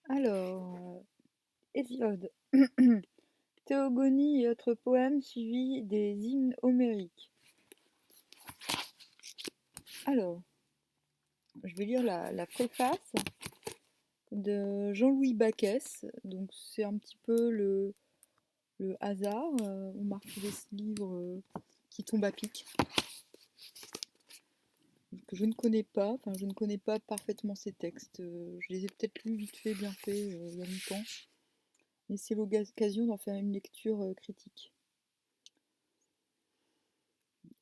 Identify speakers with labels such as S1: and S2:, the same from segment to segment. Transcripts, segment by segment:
S1: Alors, Hésiode. Théogonie et autres poèmes suivis des hymnes homériques. Alors, je vais lire la préface de Jean-Louis Bacchès. Donc, c'est un petit peu le hasard. On m'a refilé ce livre qui tombe à pic, que je ne connais pas. Enfin, je ne connais pas parfaitement ces textes. Je les ai peut-être lus vite fait, bien fait, il y a longtemps. Mais c'est l'occasion d'en faire une lecture critique.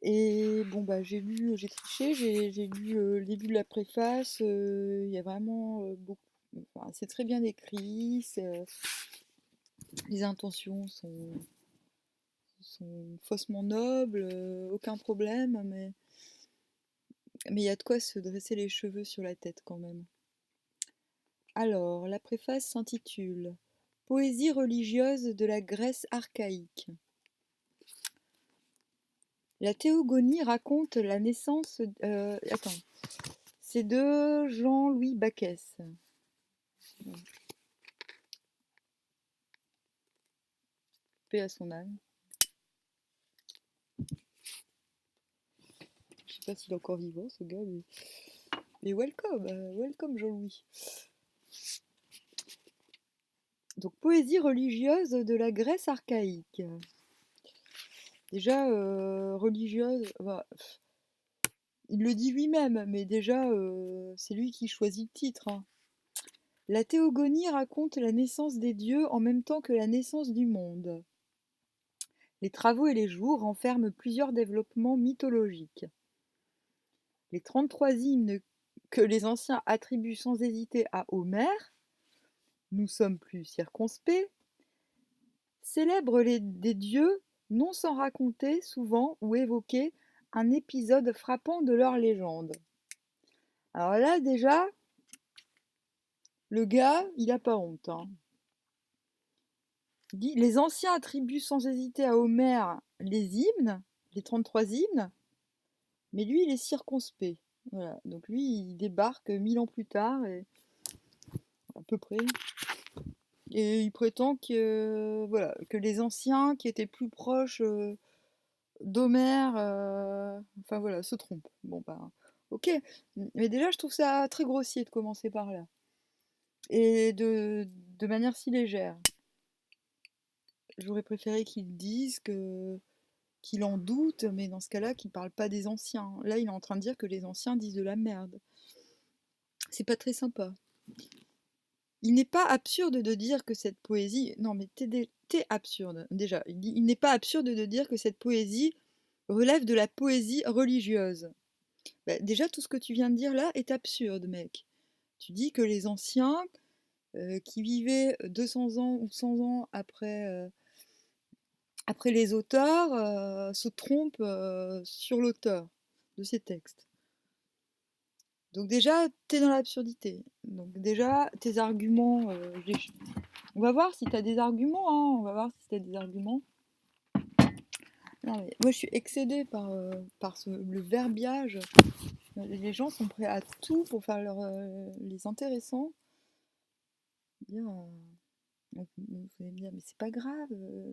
S1: Et bon, bah, j'ai triché, j'ai lu le début de la préface, il y a vraiment beaucoup. Enfin, c'est très bien écrit, les intentions sont faussement nobles, aucun problème, mais il y a de quoi se dresser les cheveux sur la tête quand même. Alors, la préface s'intitule Poésie religieuse de la Grèce archaïque. La théogonie raconte la naissance. Attends, c'est de Jean-Louis Bacchès. Paix à son âme. Je sais pas s'il est encore vivant, ce gars, mais welcome, welcome Jean-Louis. Donc, poésie religieuse de la Grèce archaïque. Déjà, religieuse, bah, il le dit lui-même, mais déjà, c'est lui qui choisit le titre, hein. La théogonie raconte la naissance des dieux en même temps que la naissance du monde. Les travaux et les jours renferment plusieurs développements mythologiques. Les 33 hymnes que les anciens attribuent sans hésiter à Homère, nous sommes plus circonspects, célèbrent des dieux non sans raconter souvent ou évoquer un épisode frappant de leur légende. Alors là déjà, le gars, il a pas honte, hein. Il dit, les anciens attribuent sans hésiter à Homère les hymnes, les 33 hymnes, mais lui, il est circonspect. Voilà. Donc lui, il débarque 1000 ans plus tard, à peu près, et il prétend que, voilà, que les anciens qui étaient plus proches d'Homère, enfin voilà, se trompent. Bon bah, ok. Mais déjà, je trouve ça très grossier de commencer par là. Et de manière si légère. J'aurais préféré qu'ils disent qu'il en doute, mais dans ce cas-là, qu'il parle pas des anciens. Là, il est en train de dire que les anciens disent de la merde. C'est pas très sympa. Il n'est pas absurde de dire que cette poésie. Non, mais t'es absurde, déjà. Il dit, il n'est pas absurde de dire que cette poésie relève de la poésie religieuse. Bah, déjà, tout ce que tu viens de dire là est absurde, mec. Tu dis que les anciens qui vivaient 200 ans ou 100 ans après les auteurs se trompent sur l'auteur de ces textes. Donc déjà, t'es dans l'absurdité. Donc déjà, tes arguments, on va voir si t'as des arguments, hein. On va voir si t'as des arguments. Non, mais moi, je suis excédée par le verbiage. Les gens sont prêts à tout pour faire les intéressants. Dire, vous allez me dire, mais c'est pas grave,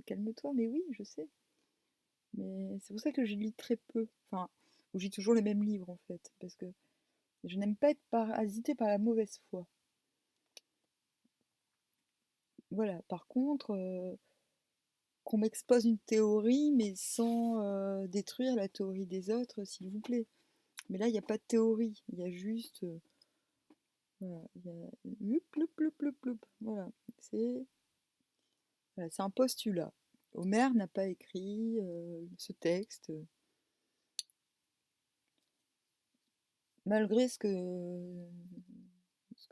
S1: calme-toi. Mais oui, je sais. Mais c'est pour ça que je lis très peu. Enfin, ou j'ai toujours les mêmes livres en fait. Parce que je n'aime pas être parasité par la mauvaise foi. Voilà. Par contre, qu'on m'expose une théorie, mais sans détruire la théorie des autres, s'il vous plaît. Mais là, il n'y a pas de théorie. Il y a juste. Voilà. Il y a. Loup, loup, loup, loup, loup. Voilà. C'est voilà, c'est un postulat. Homère n'a pas écrit ce texte, malgré ce que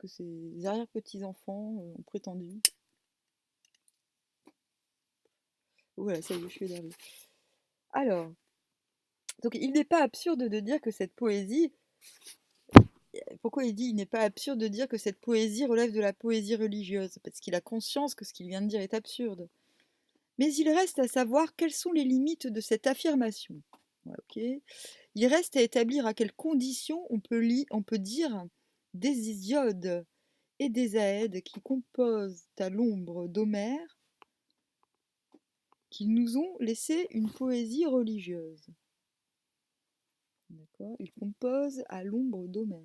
S1: ses arrière-petits-enfants ont prétendu. Voilà, ça y est, je suis énervée. Alors, donc il n'est pas absurde de dire que cette poésie. Pourquoi il dit il n'est pas absurde de dire que cette poésie relève de la poésie religieuse? Parce qu'il a conscience que ce qu'il vient de dire est absurde. Mais il reste à savoir quelles sont les limites de cette affirmation. Ouais, ok. Il reste à établir à quelles conditions on peut dire des Hésiode et des Aèdes qui composent à l'ombre d'Homère, qui nous ont laissé une poésie religieuse. D'accord. Ils composent à l'ombre d'Homère.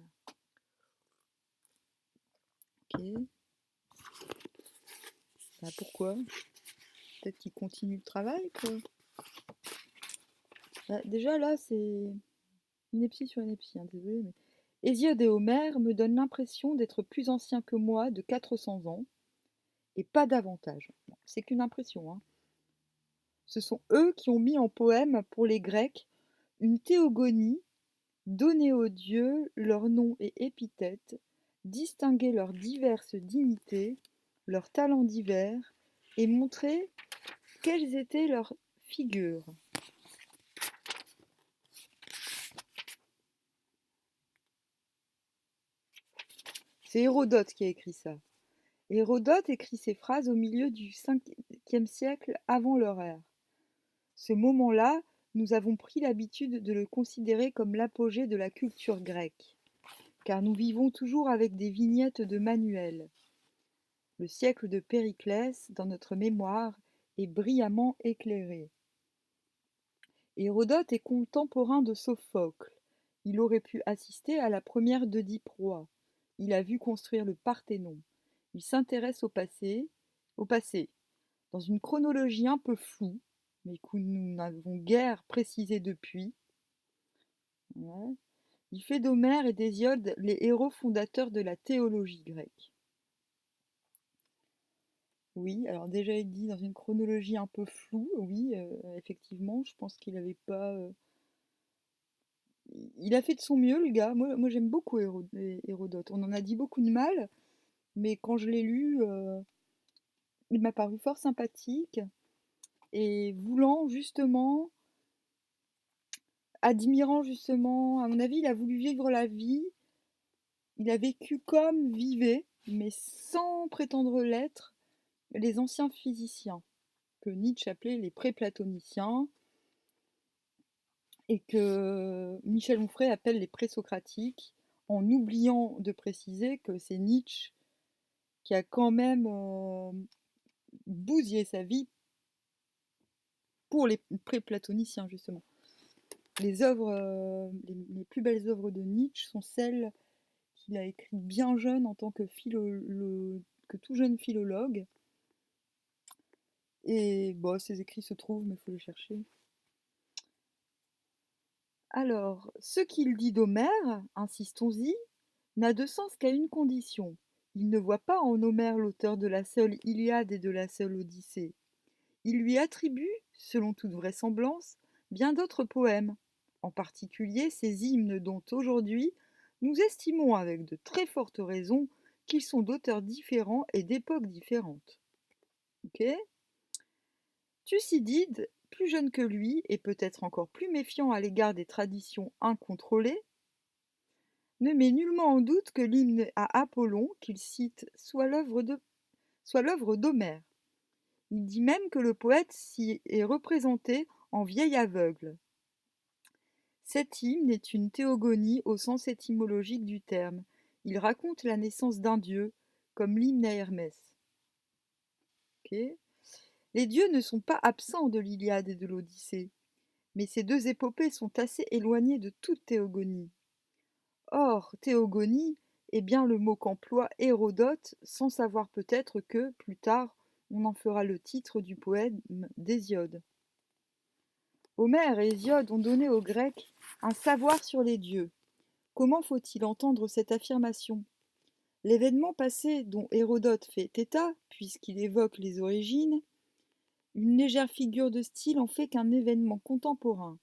S1: Ok. Bah, pourquoi? Peut-être qu'ils continuent le travail, quoi. Bah, déjà là, c'est ineptie sur ineptie, hein, désolé, mais Hésiode et Homère me donnent l'impression d'être plus anciens que moi de 400 ans, et pas davantage. Bon, c'est qu'une impression, hein. Ce sont eux qui ont mis en poème pour les Grecs une théogonie, donné aux dieux leurs noms et épithètes, distingué leurs diverses dignités, leurs talents divers, et montré quelles étaient leurs figures. C'est Hérodote qui a écrit ça. Hérodote écrit ces phrases au milieu du 5e siècle avant leur ère. Ce moment-là, nous avons pris l'habitude de le considérer comme l'apogée de la culture grecque, car nous vivons toujours avec des vignettes de manuels. Le siècle de Périclès, dans notre mémoire, est brillamment éclairé. Hérodote est contemporain de Sophocle. Il aurait pu assister à la première d'Œdipe Roi. Il a vu construire le Parthénon. Il s'intéresse au passé, dans une chronologie un peu floue, mais que nous n'avons guère précisé depuis. Ouais. Il fait d'Homère et d'Hésiode les héros fondateurs de la théologie grecque. Oui, alors déjà il dit dans une chronologie un peu floue, oui, effectivement, je pense qu'il avait pas. Il a fait de son mieux, le gars. Moi j'aime beaucoup Hérodote. On en a dit beaucoup de mal, mais quand je l'ai lu, il m'a paru fort sympathique et voulant justement, admirant justement, à mon avis, il a voulu vivre la vie. Il a vécu comme vivaient, mais sans prétendre l'être, les anciens physiciens, que Nietzsche appelait les pré-platoniciens, et que Michel Onfray appelle les présocratiques, en oubliant de préciser que c'est Nietzsche qui a quand même bousillé sa vie pour les pré-platoniciens, justement. Les plus belles œuvres de Nietzsche sont celles qu'il a écrites bien jeune en tant que tout jeune philologue. Et bon, ces écrits se trouvent, mais il faut les chercher. Alors, ce qu'il dit d'Homère, insistons-y, n'a de sens qu'à une condition. Il ne voit pas en Homère l'auteur de la seule Iliade et de la seule Odyssée. Il lui attribue, selon toute vraisemblance, bien d'autres poèmes, en particulier ces hymnes dont aujourd'hui nous estimons avec de très fortes raisons qu'ils sont d'auteurs différents et d'époques différentes. Ok. Thucydide, plus jeune que lui et peut-être encore plus méfiant à l'égard des traditions incontrôlées, ne met nullement en doute que l'hymne à Apollon qu'il cite soit l'œuvre d'Homère. Il dit même que le poète s'y est représenté en vieil aveugle. Cet hymne est une théogonie au sens étymologique du terme. Il raconte la naissance d'un dieu, comme l'hymne à Hermès. Okay. Les dieux ne sont pas absents de l'Iliade et de l'Odyssée, mais ces deux épopées sont assez éloignées de toute théogonie. Or, théogonie est bien le mot qu'emploie Hérodote, sans savoir peut-être que, plus tard, on en fera le titre du poème d'Hésiode. Homère et Hésiode ont donné aux Grecs un savoir sur les dieux. Comment faut-il entendre cette affirmation? L'événement passé dont Hérodote fait état, puisqu'il évoque les origines, une légère figure de style en fait qu'un événement contemporain.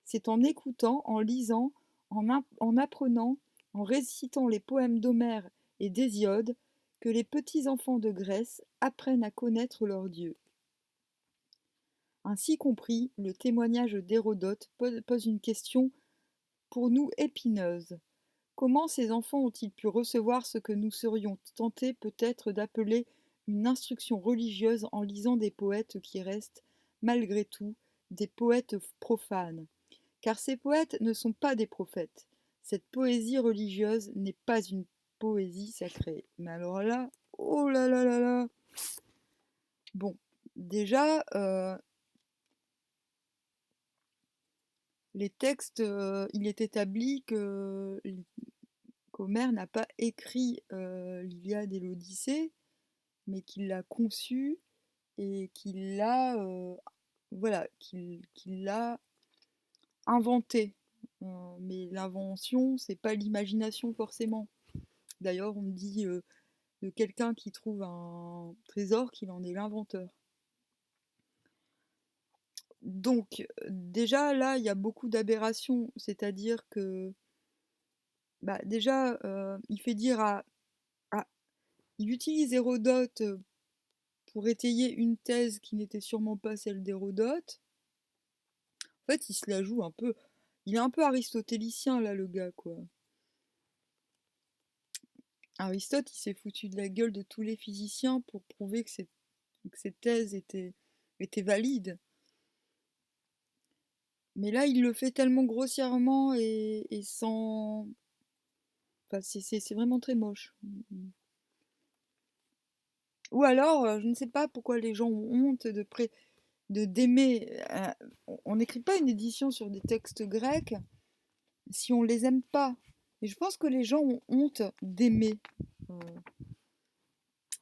S1: C'est en écoutant, en lisant, en apprenant, en récitant les poèmes d'Homère et d'Hésiode que les petits enfants de Grèce apprennent à connaître leur Dieu. Ainsi compris, le témoignage d'Hérodote pose une question pour nous épineuse. Comment ces enfants ont-ils pu recevoir ce que nous serions tentés peut-être d'appeler une instruction religieuse en lisant des poètes qui restent, malgré tout, des poètes profanes? Car ces poètes ne sont pas des prophètes. Cette poésie religieuse n'est pas une poésie sacrée. Mais alors là, oh là là là là. Bon, déjà, les textes, il est établi qu'Homère n'a pas écrit l'Iliade et l'Odyssée, mais qu'il l'a conçu et qu'il l'a voilà, qu'il l'a inventé. Mais l'invention, c'est pas l'imagination forcément. D'ailleurs, on dit de quelqu'un qui trouve un trésor qu'il en est l'inventeur. Donc, déjà, là, il y a beaucoup d'aberrations. C'est-à-dire que, bah, déjà, il fait dire il utilise Hérodote pour étayer une thèse qui n'était sûrement pas celle d'Hérodote. En fait, il se la joue un peu. Il est un peu aristotélicien, là, le gars, quoi. Aristote, il s'est foutu de la gueule de tous les physiciens pour prouver que ses thèses étaient valides. Mais là, il le fait tellement grossièrement et sans... Enfin, c'est vraiment très moche. Ou alors, je ne sais pas pourquoi les gens ont honte d'aimer. On n'écrit pas une édition sur des textes grecs si on les aime pas. Et je pense que les gens ont honte euh,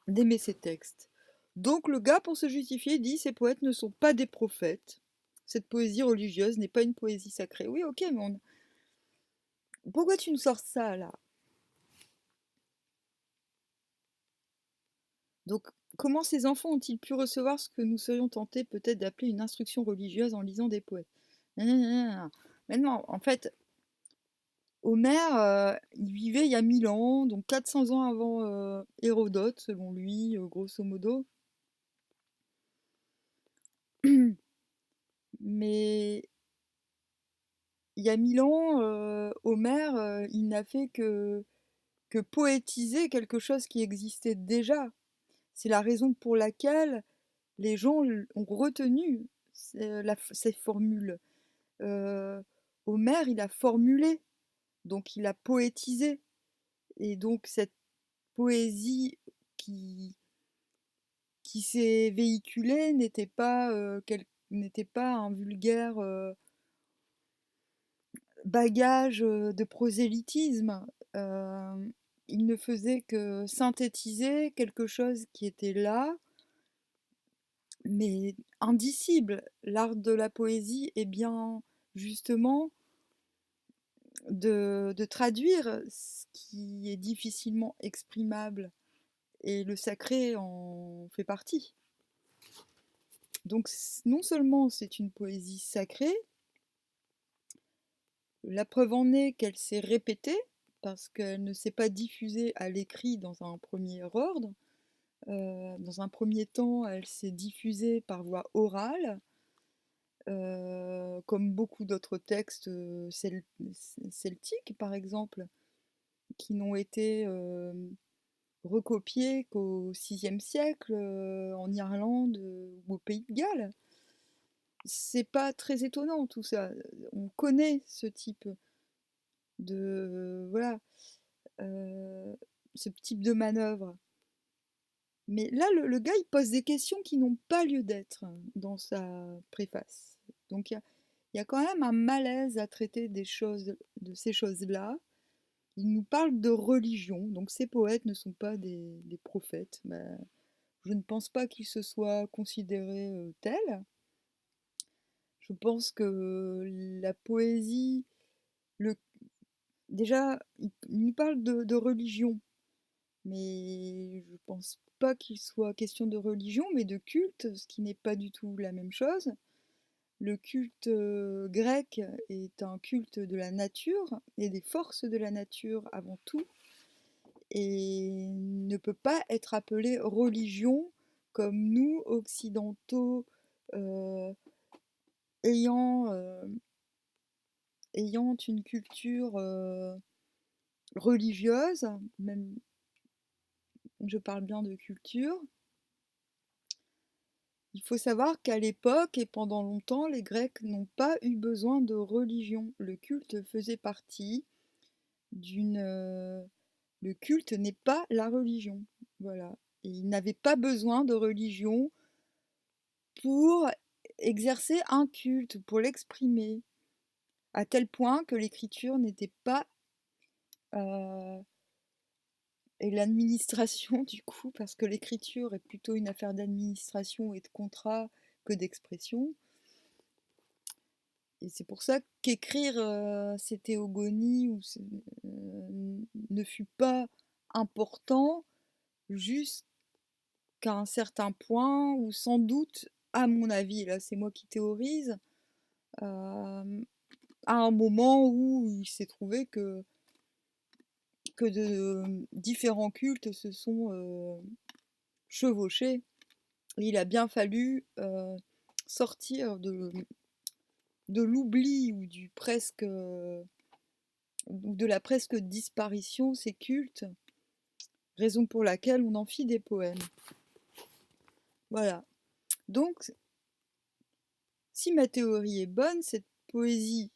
S1: d'aimer ces textes. Donc le gars, pour se justifier, dit ces poètes ne sont pas des prophètes. Cette poésie religieuse n'est pas une poésie sacrée. Oui, ok, mais pourquoi tu nous sors ça là? Donc, comment ces enfants ont-ils pu recevoir ce que nous serions tentés peut-être d'appeler une instruction religieuse en lisant des poètes? Mais non, en fait, Homère, il vivait il y a 1000 ans, donc 400 ans avant Hérodote, selon lui, grosso modo. Mais il y a 1000 ans, Homère, il n'a fait que poétiser quelque chose qui existait déjà. C'est la raison pour laquelle les gens ont retenu ces formules. Euh, Homère, il a formulé, donc il a poétisé. Et donc cette poésie qui, qui s'est véhiculée n'était pas un vulgaire bagage de prosélytisme. Euh, il ne faisait que synthétiser quelque chose qui était là, mais indicible. L'art de la poésie est bien justement de traduire ce qui est difficilement exprimable, et le sacré en fait partie. Donc non seulement c'est une poésie sacrée, la preuve en est qu'elle s'est répétée, parce qu'elle ne s'est pas diffusée à l'écrit dans un premier ordre. Dans un premier temps, elle s'est diffusée par voie orale, comme beaucoup d'autres textes celtiques, par exemple, qui n'ont été recopiés qu'au VIe siècle en Irlande ou au Pays de Galles. C'est pas très étonnant tout ça. On connaît ce type de voilà, euh, ce type de manœuvre. Mais là, le gars, il pose des questions qui n'ont pas lieu d'être dans sa préface. Donc il y a quand même un malaise à traiter de ces choses-là. Il nous parle de religion, donc ces poètes ne sont pas des prophètes. Ben, je ne pense pas qu'ils se soient considérés tels. Je pense que la poésie, le, déjà, il nous parle de religion, mais je pense pas qu'il soit question de religion, mais de culte, ce qui n'est pas du tout la même chose. Le culte grec est un culte de la nature et des forces de la nature avant tout, et ne peut pas être appelé religion comme nous, occidentaux, euh, ayant, ayant une culture religieuse, même je parle bien de culture. Il faut savoir qu'à l'époque et pendant longtemps, les Grecs n'ont pas eu besoin de religion. Le culte faisait partie d'une Le culte n'est pas la religion. Voilà. Et il n'avait pas besoin de religion pour exercer un culte, pour l'exprimer, à tel point que l'écriture n'était pas et l'administration du coup, parce que l'écriture est plutôt une affaire d'administration et de contrat que d'expression. Et c'est pour ça qu'écrire ces théogonies ne fut pas important jusqu'à un certain point où sans doute, à mon avis, là c'est moi qui théorise, à un moment où il s'est trouvé que de différents cultes se sont chevauchés. Et il a bien fallu sortir de l'oubli ou du presque ou de la presque disparition ces cultes, raison pour laquelle on en fit des poèmes. Voilà. Donc, si ma théorie est bonne, cette poésie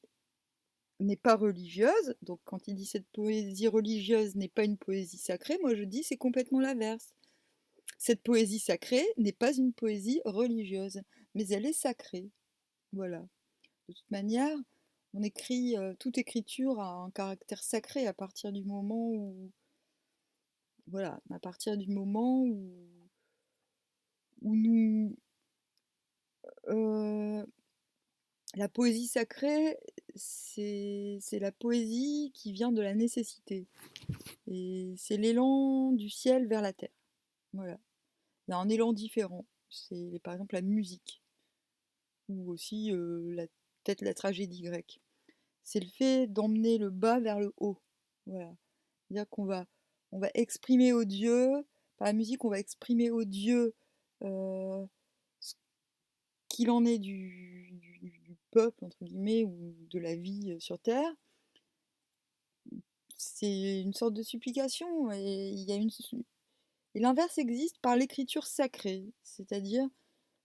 S1: n'est pas religieuse. Donc, quand il dit cette poésie religieuse n'est pas une poésie sacrée, moi je dis c'est complètement l'inverse. Cette poésie sacrée n'est pas une poésie religieuse, mais elle est sacrée. Voilà. De toute manière, on écrit, toute écriture a un caractère sacré à partir du moment où, voilà, à partir du moment où nous, la poésie sacrée, c'est la poésie qui vient de la nécessité. Et c'est l'élan du ciel vers la terre. Voilà. Il y a un élan différent. C'est par exemple la musique, ou aussi peut-être la tragédie grecque. C'est le fait d'emmener le bas vers le haut. Voilà. C'est-à-dire on va exprimer au Dieu, par la musique, on va exprimer au Dieu ce qu'il en est du peuple, entre guillemets, ou de la vie sur Terre. C'est une sorte de supplication, et et l'inverse existe par l'écriture sacrée, c'est-à-dire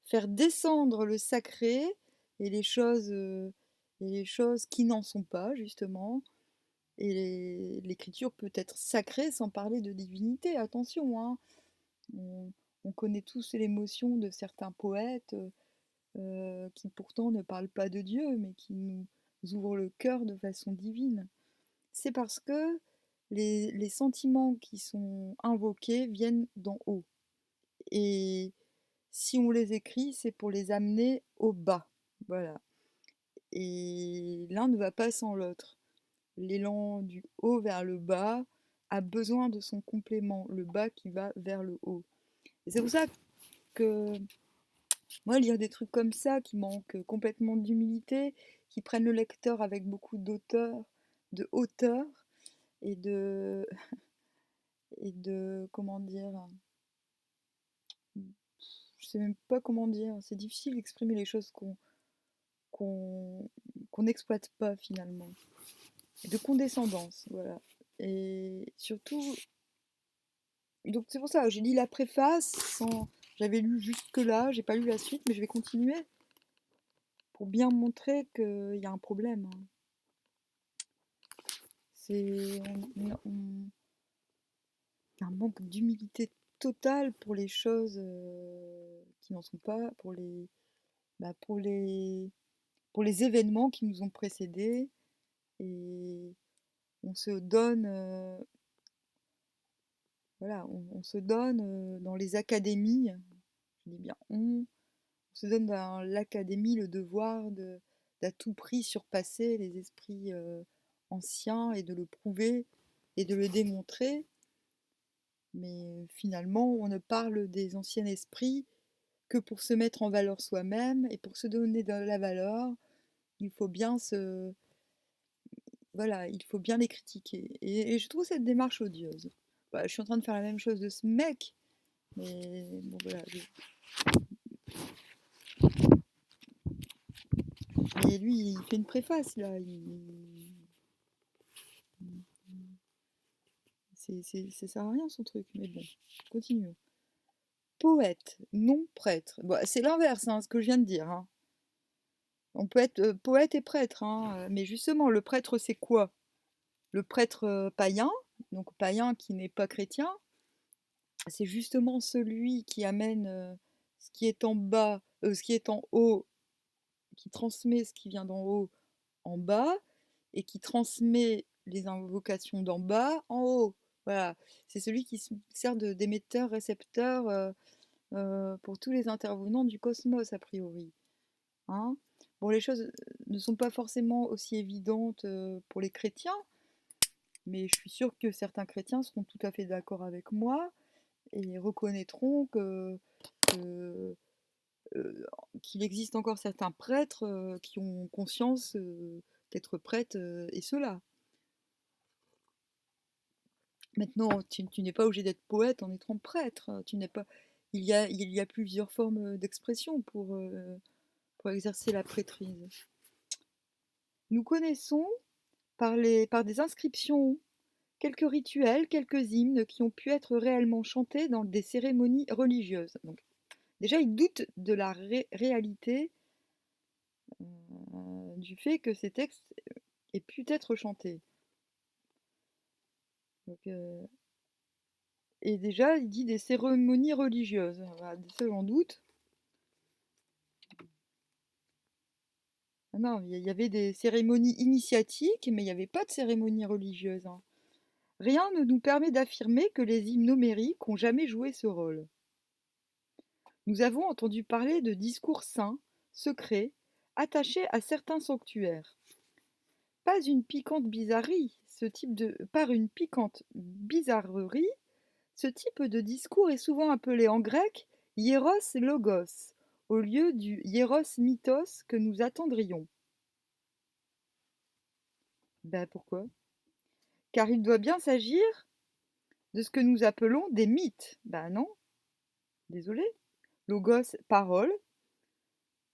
S1: faire descendre le sacré et les choses qui n'en sont pas, justement. Et l'écriture peut être sacrée sans parler de divinité, attention, hein. On, on connaît tous l'émotion de certains poètes qui pourtant ne parlent pas de Dieu, mais qui nous ouvrent le cœur de façon divine. C'est parce que les sentiments qui sont invoqués viennent d'en haut. Et si on les écrit, c'est pour les amener au bas. Voilà. Et l'un ne va pas sans l'autre. L'élan du haut vers le bas a besoin de son complément, le bas qui va vers le haut. Et c'est pour ça que moi, lire des trucs comme ça, qui manquent complètement d'humilité, qui prennent le lecteur avec beaucoup de hauteur et comment dire, je sais même pas comment dire, c'est difficile d'exprimer les choses qu'on qu'on n'exploite pas finalement. De condescendance, voilà. Et surtout, donc c'est pour ça, j'ai lu la préface sans. J'avais lu jusque-là, j'ai pas lu la suite, mais je vais continuer pour bien montrer qu'il y a un problème, hein. C'est il y a un manque d'humilité totale pour les choses qui n'en sont pas, bah, pour les événements qui nous ont précédés. Et on se donne, voilà, on se donne dans les académies, je dis bien on se donne dans l'académie le devoir d'à tout prix surpasser les esprits anciens et de le prouver et de le démontrer. Mais finalement, on ne parle des anciens esprits que pour se mettre en valeur soi-même, et pour se donner de la valeur, il faut bien voilà, il faut bien les critiquer. Et je trouve cette démarche odieuse. Bah, je suis en train de faire la même chose de ce mec, mais bon voilà. Et lui, il fait une préface là. Ça sert à rien son truc, mais bon, continuons. Poète, non prêtre. Bon, c'est l'inverse, hein, ce que je viens de dire, hein. On peut être poète et prêtre, hein, mais justement, le prêtre, c'est quoi? Le prêtre païen, donc païen qui n'est pas chrétien, c'est justement celui qui amène ce qui est en bas, ce qui est en haut, qui transmet ce qui vient d'en haut en bas, et qui transmet les invocations d'en bas en haut. Voilà, c'est celui qui sert d'émetteur-récepteur pour tous les intervenants du cosmos, a priori. Hein. Bon, les choses ne sont pas forcément aussi évidentes pour les chrétiens, mais je suis sûre que certains chrétiens seront tout à fait d'accord avec moi et reconnaîtront que, euh, qu'il existe encore certains prêtres qui ont conscience qu'être prêtre est cela. Maintenant, tu n'es pas obligé d'être poète en étant prêtre. Tu n'es pas... il y a plusieurs formes d'expression pour exercer la prêtrise. Nous connaissons par des inscriptions quelques rituels, quelques hymnes qui ont pu être réellement chantés dans des cérémonies religieuses. Donc, déjà, ils doutent de la réalité du fait que ces textes aient pu être chantés. Donc, et déjà, il dit des cérémonies religieuses. Voilà, ça, j'en doute. Ah non, il y avait des cérémonies initiatiques, mais il n'y avait pas de cérémonie religieuse. Hein. Rien ne nous permet d'affirmer que les hymnes homériques ont jamais joué ce rôle. Nous avons entendu parler de discours saints, secrets, attachés à certains sanctuaires. Pas une piquante bizarrerie, par une piquante bizarrerie, ce type de discours est souvent appelé en grec hieros logos, au lieu du hieros mythos que nous attendrions. Ben pourquoi? Car il doit bien s'agir de ce que nous appelons des mythes. Ben non, désolé. Logos, parole,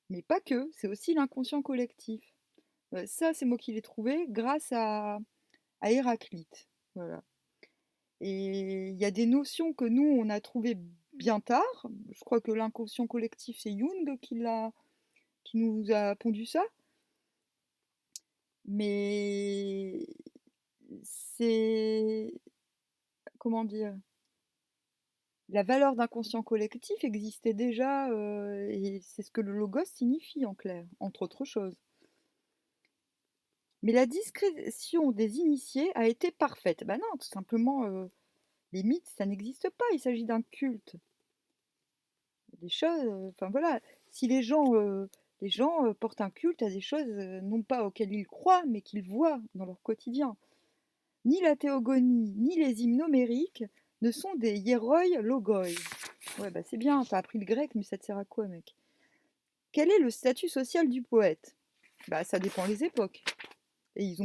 S1: mais pas que, c'est aussi l'inconscient collectif. Ça, c'est moi qui l'ai trouvé grâce à Héraclite. Voilà. Et il y a des notions que nous, on a trouvées bien tard. Je crois que l'inconscient collectif, c'est Jung qui nous a pondu ça. Mais c'est... Comment dire? La valeur d'inconscient collectif existait déjà, et c'est ce que le logos signifie en clair, entre autres choses. Mais la discrétion des initiés a été parfaite. Ben non, tout simplement, les mythes, ça n'existe pas, il s'agit d'un culte. Des choses, enfin voilà, si les gens portent un culte à des choses, non pas auxquelles ils croient, mais qu'ils voient dans leur quotidien. Ni la théogonie, ni les hymnes homériques ne sont des hieroi logoi. Ouais, bah c'est bien, t'as appris le grec, mais ça te sert à quoi, mec? Quel est le statut social du poète? Bah ça dépend des époques. Et ils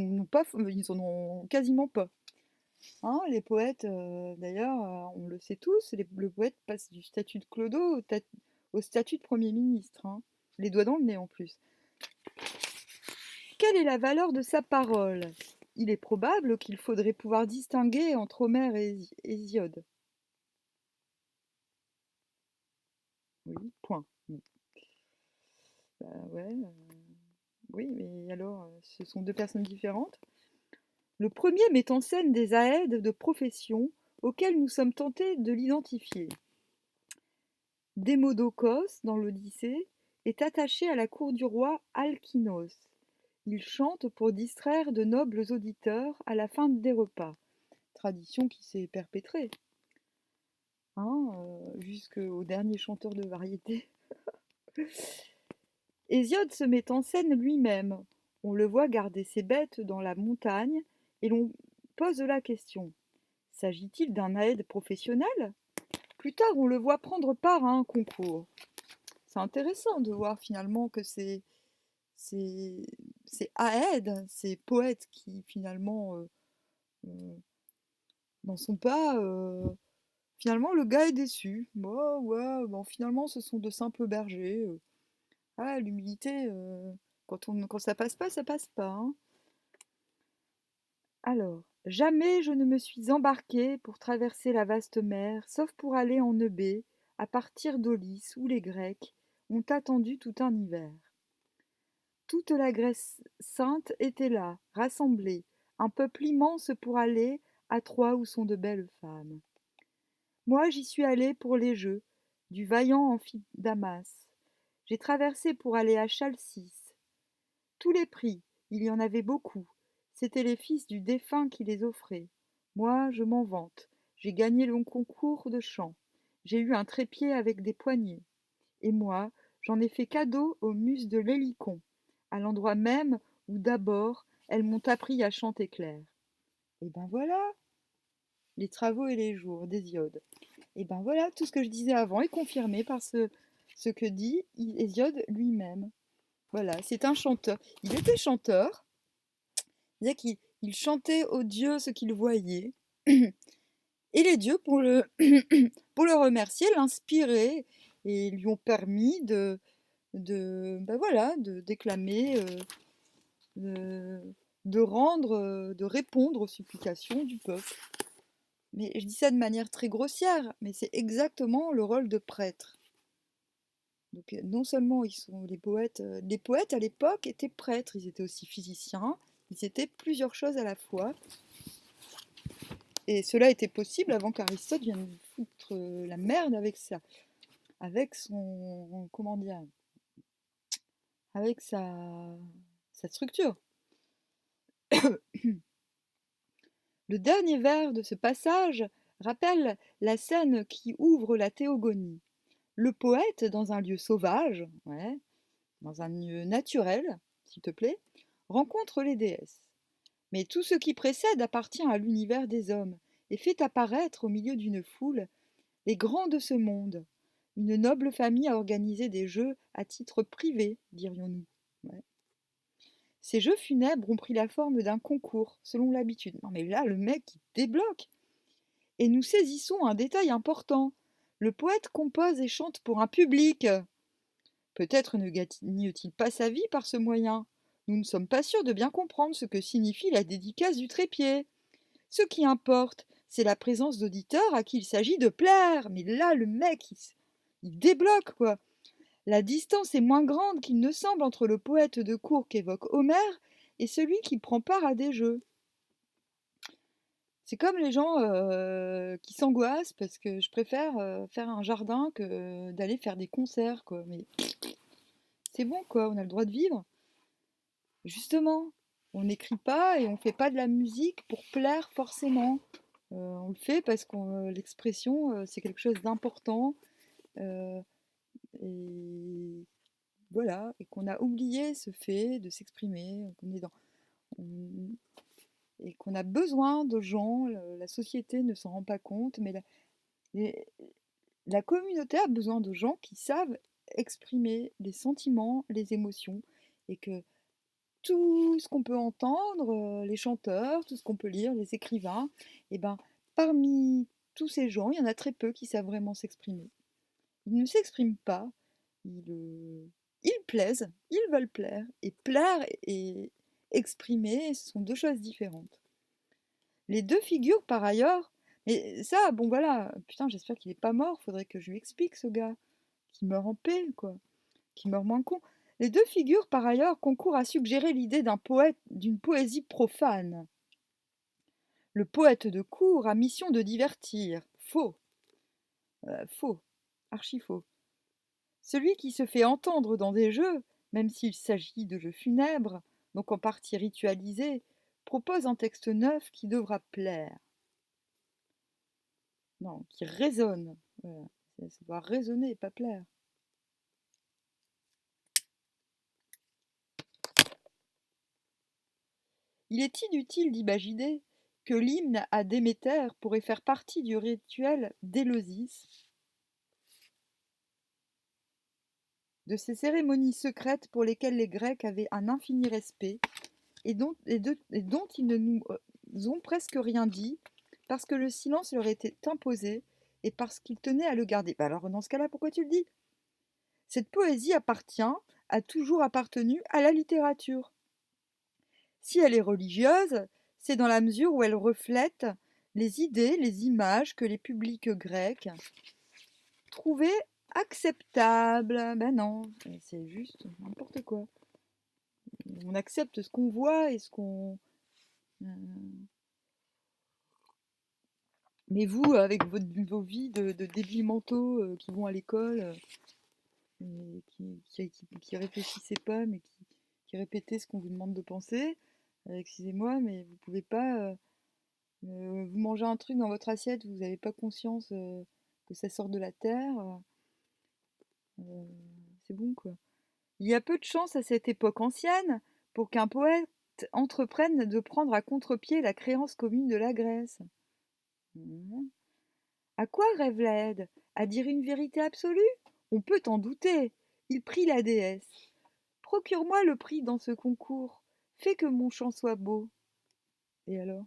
S1: en ont quasiment pas. Hein, les poètes, d'ailleurs, on le sait tous, le poète passe du statut de clodo au statut de Premier ministre. Hein. Les doigts dans le nez en plus. Quelle est la valeur de sa parole? Il est probable qu'il faudrait pouvoir distinguer entre Homère et Hésiode. Oui, point. Bah ouais, oui, mais alors, ce sont deux personnes différentes. Le premier met en scène des aèdes de profession auxquels nous sommes tentés de l'identifier. Démodocos, dans l'Odyssée, est attaché à la cour du roi Alkinoos. Il chante pour distraire de nobles auditeurs à la fin des repas, tradition qui s'est perpétrée hein, jusqu'au dernier chanteur de variété. Hésiode se met en scène lui-même. On le voit garder ses bêtes dans la montagne et l'on pose la question. S'agit-il d'un aède professionnel? Plus tard, on le voit prendre part à un concours. C'est intéressant de voir finalement que c'est Aède, ces poètes qui finalement euh, n'en sont pas. Finalement, le gars est déçu. Bon, ouais, bon, finalement, ce sont de simples bergers. Ah, l'humilité, quand ça passe pas, ça passe pas. Hein. Alors, jamais je ne me suis embarqué pour traverser la vaste mer, sauf pour aller en Eubée, à partir d'Aulis, où les Grecs ont attendu tout un hiver. Toute la Grèce sainte était là, rassemblée, un peuple immense pour aller à Troie où sont de belles femmes. Moi, j'y suis allé pour les jeux, du vaillant Amphidamas. J'ai traversé pour aller à Chalcis. Tous les prix, il y en avait beaucoup. C'étaient les fils du défunt qui les offraient. Moi, je m'en vante. J'ai gagné le concours de chant. J'ai eu un trépied avec des poignées. Et moi, j'en ai fait cadeau aux muses de l'Hélicon, à l'endroit même où d'abord elles m'ont appris à chanter clair. Et ben voilà, les travaux et les jours d'Hésiode. Et ben voilà, tout ce que je disais avant est confirmé par ce que dit Hésiode lui-même. Voilà, c'est un chanteur. Il était chanteur, c'est-à-dire qu'il chantait aux dieux ce qu'il voyait. Et les dieux, pour le remercier, l'inspiraient et lui ont permis ben voilà, de déclamer, de répondre aux supplications du peuple. Mais je dis ça de manière très grossière, mais c'est exactement le rôle de prêtre. Donc non seulement ils sont les poètes à l'époque étaient prêtres, ils étaient aussi physiciens, ils étaient plusieurs choses à la fois. Et cela était possible avant qu'Aristote vienne foutre la merde avec ça, avec son, comment dire, avec sa structure. Le dernier vers de ce passage rappelle la scène qui ouvre la théogonie. Le poète, dans un lieu sauvage, ouais, dans un lieu naturel, s'il te plaît, rencontre les déesses. Mais tout ce qui précède appartient à l'univers des hommes et fait apparaître au milieu d'une foule les grands de ce monde. Une noble famille a organisé des jeux à titre privé, dirions-nous. Ouais. Ces jeux funèbres ont pris la forme d'un concours, selon l'habitude. Non mais là, le mec, il débloque. Et nous saisissons un détail important. Le poète compose et chante pour un public. Peut-être ne gagne-t-il pas sa vie par ce moyen. Nous ne sommes pas sûrs de bien comprendre ce que signifie la dédicace du trépied. Ce qui importe, c'est la présence d'auditeurs à qui il s'agit de plaire. Mais là, le mec, il débloque, quoi. La distance est moins grande qu'il ne semble entre le poète de cour qu'évoque Homère et celui qui prend part à des jeux. C'est comme les gens qui s'angoissent parce que je préfère faire un jardin que d'aller faire des concerts, quoi. Mais c'est bon, quoi, on a le droit de vivre. Justement, on n'écrit pas et on fait pas de la musique pour plaire forcément. On le fait parce que l'expression, c'est quelque chose d'important. euh, et voilà, et qu'on a oublié ce fait de s'exprimer, on- et qu'on a besoin de gens, la société ne s'en rend pas compte, mais les- la communauté a besoin de gens qui savent exprimer les sentiments, les émotions, et que tout ce qu'on peut entendre, les chanteurs, tout ce qu'on peut lire, les écrivains, et ben, parmi tous ces gens, il y en a très peu qui savent vraiment s'exprimer. Ils ne s'expriment pas, ils plaisent, ils veulent plaire, et plaire et exprimer, ce sont deux choses différentes. Les deux figures, par ailleurs, mais ça, bon voilà, putain, j'espère qu'il est pas mort, faudrait que je lui explique, ce gars, qui meurt en paix, quoi, qui meurt moins con. Les deux figures, par ailleurs, concourent à suggérer l'idée d'un poète, d'une poésie profane. Le poète de cour a mission de divertir. Faux. Faux. Archi faux. Celui qui se fait entendre dans des jeux, même s'il s'agit de jeux funèbres, donc en partie ritualisés, propose un texte neuf qui devra plaire. Non, qui résonne. Voilà. Ça doit résonner et pas plaire. Il est inutile d'imaginer que l'hymne à Déméter pourrait faire partie du rituel d'Éleusis, de ces cérémonies secrètes pour lesquelles les Grecs avaient un infini respect et dont ils ne nous ont presque rien dit, parce que le silence leur était imposé et parce qu'ils tenaient à le garder. Bah alors dans ce cas-là, pourquoi tu le dis? Cette poésie a toujours appartenu à la littérature. Si elle est religieuse, c'est dans la mesure où elle reflète les idées, les images que les publics grecs trouvaient acceptables. Ben non, c'est juste n'importe quoi. On accepte ce qu'on voit et ce qu'on... Mais vous, avec vos vies de débiles mentaux qui vont à l'école, et qui réfléchissez pas, mais qui répétez ce qu'on vous demande de penser, excusez-moi, mais vous pouvez pas, vous mangez un truc dans votre assiette, vous n'avez pas conscience que ça sort de la terre, euh, c'est bon quoi. Il y a peu de chance à cette époque ancienne pour qu'un poète entreprenne de prendre à contre-pied la créance commune de la Grèce. Mhm. À quoi rêve Laëde? À dire une vérité absolue? On peut en douter. Il prie la déesse. Procure-moi le prix dans ce concours. Fais que mon chant soit beau. Et alors?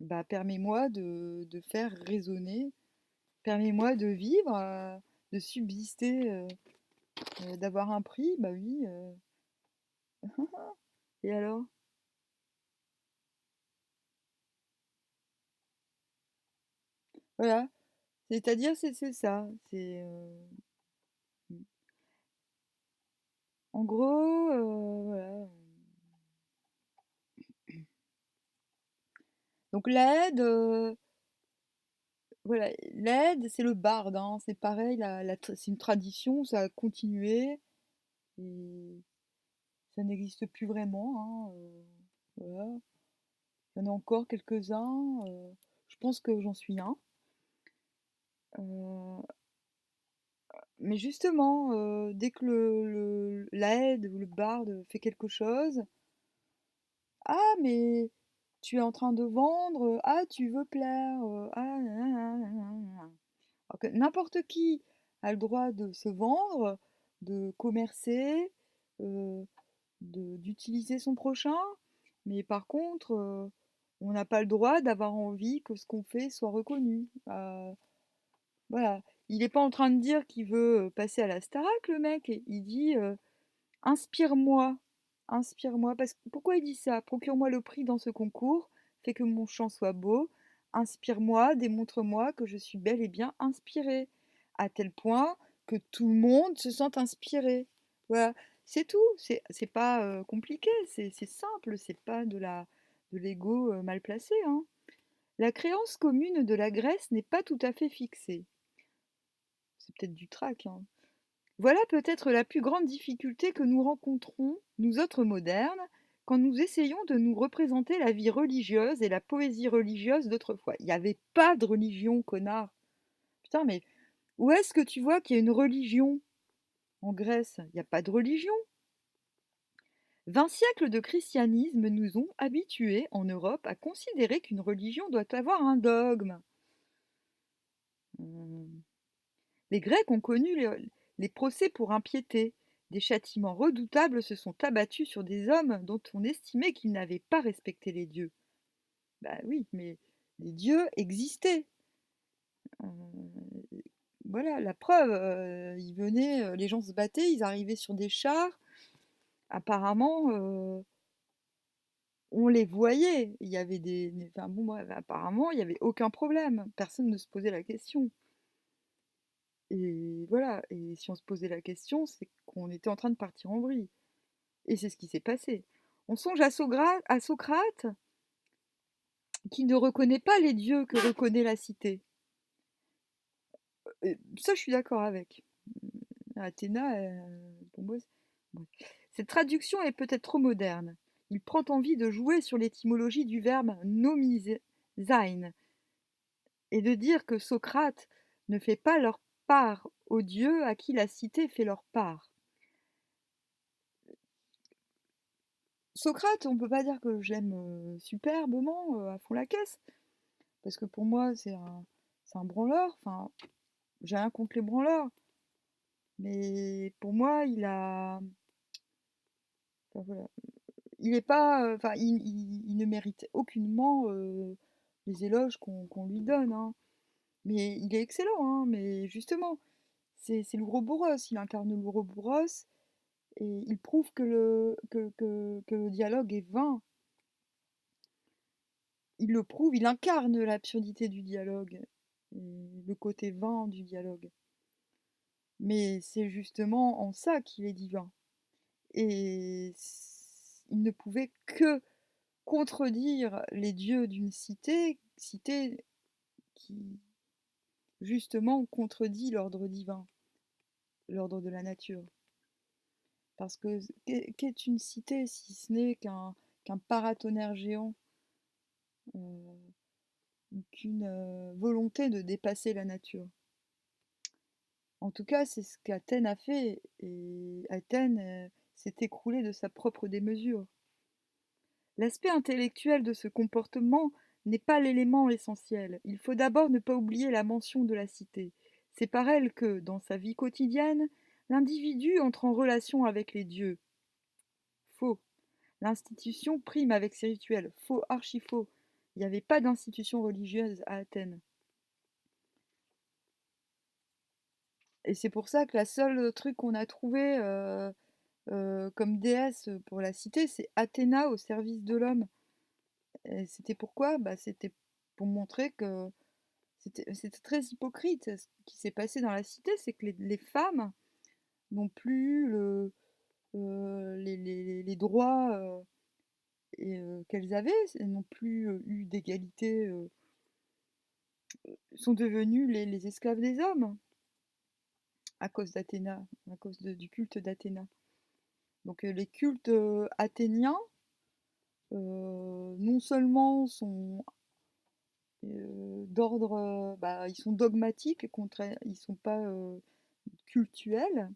S1: Bah, permets-moi de faire résonner. Permets-moi de vivre, de subsister, d'avoir un prix. Bah oui. Et alors? Voilà. C'est-à-dire, c'est ça. C'est en gros, voilà. Donc l'aide, voilà, l'aide, c'est le barde, hein. C'est pareil, c'est une tradition, ça a continué et ça n'existe plus vraiment, hein. Voilà. Il y en a encore quelques-uns. Je pense que j'en suis un. Euh, mais justement, dès que l'aide ou le barde fait quelque chose, ah, mais tu es en train de vendre, ah, tu veux plaire, ah, nanana. Alors que n'importe qui a le droit de se vendre, de commercer, euh, d'utiliser son prochain, mais par contre, on n'a pas le droit d'avoir envie que ce qu'on fait soit reconnu. Voilà. Il n'est pas en train de dire qu'il veut passer à la Starac, le mec. Il dit inspire-moi, inspire-moi. Pourquoi il dit ça? Procure-moi le prix dans ce concours, fais que mon chant soit beau. Inspire-moi, démontre-moi que je suis bel et bien inspirée, à tel point que tout le monde se sente inspiré. Voilà, c'est tout. C'est pas compliqué, c'est simple. C'est pas de l'ego mal placé, hein. La créance commune de la Grèce n'est pas tout à fait fixée. C'est peut-être du trac, hein. Voilà peut-être la plus grande difficulté que nous rencontrons, nous autres modernes, quand nous essayons de nous représenter la vie religieuse et la poésie religieuse d'autrefois. Il n'y avait pas de religion, connard. Putain, mais où est-ce que tu vois qu'il y a une religion en Grèce? Il n'y a pas de religion. 20 siècles de christianisme nous ont habitués en Europe à considérer qu'une religion doit avoir un dogme. Hum. Les Grecs ont connu les procès pour impiété. Des châtiments redoutables se sont abattus sur des hommes dont on estimait qu'ils n'avaient pas respecté les dieux. Bah oui, mais les dieux existaient. Euh, voilà, la preuve, ils venaient, les gens se battaient, ils arrivaient sur des chars. Apparemment, on les voyait. Il y avait enfin bon, bref, apparemment, il n'y avait aucun problème. Personne ne se posait la question. Et voilà, et si on se posait la question, c'est qu'on était en train de partir en vrille. Et c'est ce qui s'est passé. On songe à Socrate, qui ne reconnaît pas les dieux que reconnaît la cité. Ça, je suis d'accord avec. Athéna, pour moi, bon. Cette traduction est peut-être trop moderne. Il prend envie de jouer sur l'étymologie du verbe sein et de dire que Socrate ne fait pas leur part aux dieux à qui la cité fait leur part. Socrate, on peut pas dire que je l'aime superbement, à fond la caisse, parce que pour moi, c'est un branleur. Enfin, j'ai rien contre les branleurs, mais pour moi, enfin, voilà, il est pas, enfin, il ne mérite aucunement les éloges qu'on lui donne, hein. Mais il est excellent, hein. Mais justement, c'est l'Ouroboros. Il incarne l'Ouroboros et il prouve que le dialogue est vain. Il le prouve, il incarne l'absurdité du dialogue, et le côté vain du dialogue. Mais c'est justement en ça qu'il est divin. Et il ne pouvait que contredire les dieux d'une cité qui justement contredit l'ordre divin, l'ordre de la nature. Parce que qu'est une cité si ce n'est qu'un paratonnerre géant, qu'une volonté de dépasser la nature. En tout cas, c'est ce qu'Athènes a fait, et Athènes s'est écroulée de sa propre démesure. L'aspect intellectuel de ce comportement n'est pas l'élément essentiel. Il faut d'abord ne pas oublier la mention de la cité. C'est par elle que, dans sa vie quotidienne, l'individu entre en relation avec les dieux. Faux. L'institution prime avec ses rituels. Faux, archi faux. Il n'y avait pas d'institution religieuse à Athènes. Et c'est pour ça que la seule truc qu'on a trouvé comme déesse pour la cité, c'est Athéna au service de l'homme. Et c'était pourquoi? Bah, c'était pour montrer que c'était très hypocrite. Ce qui s'est passé dans la cité, c'est que les femmes n'ont plus les droits qu'elles avaient, elles n'ont plus eu d'égalité, sont devenues les esclaves des hommes à cause d'Athéna, à cause du culte d'Athéna. Donc les cultes athéniens, non seulement sont d'ordre, bah, ils sont dogmatiques, ils sont pas cultuels,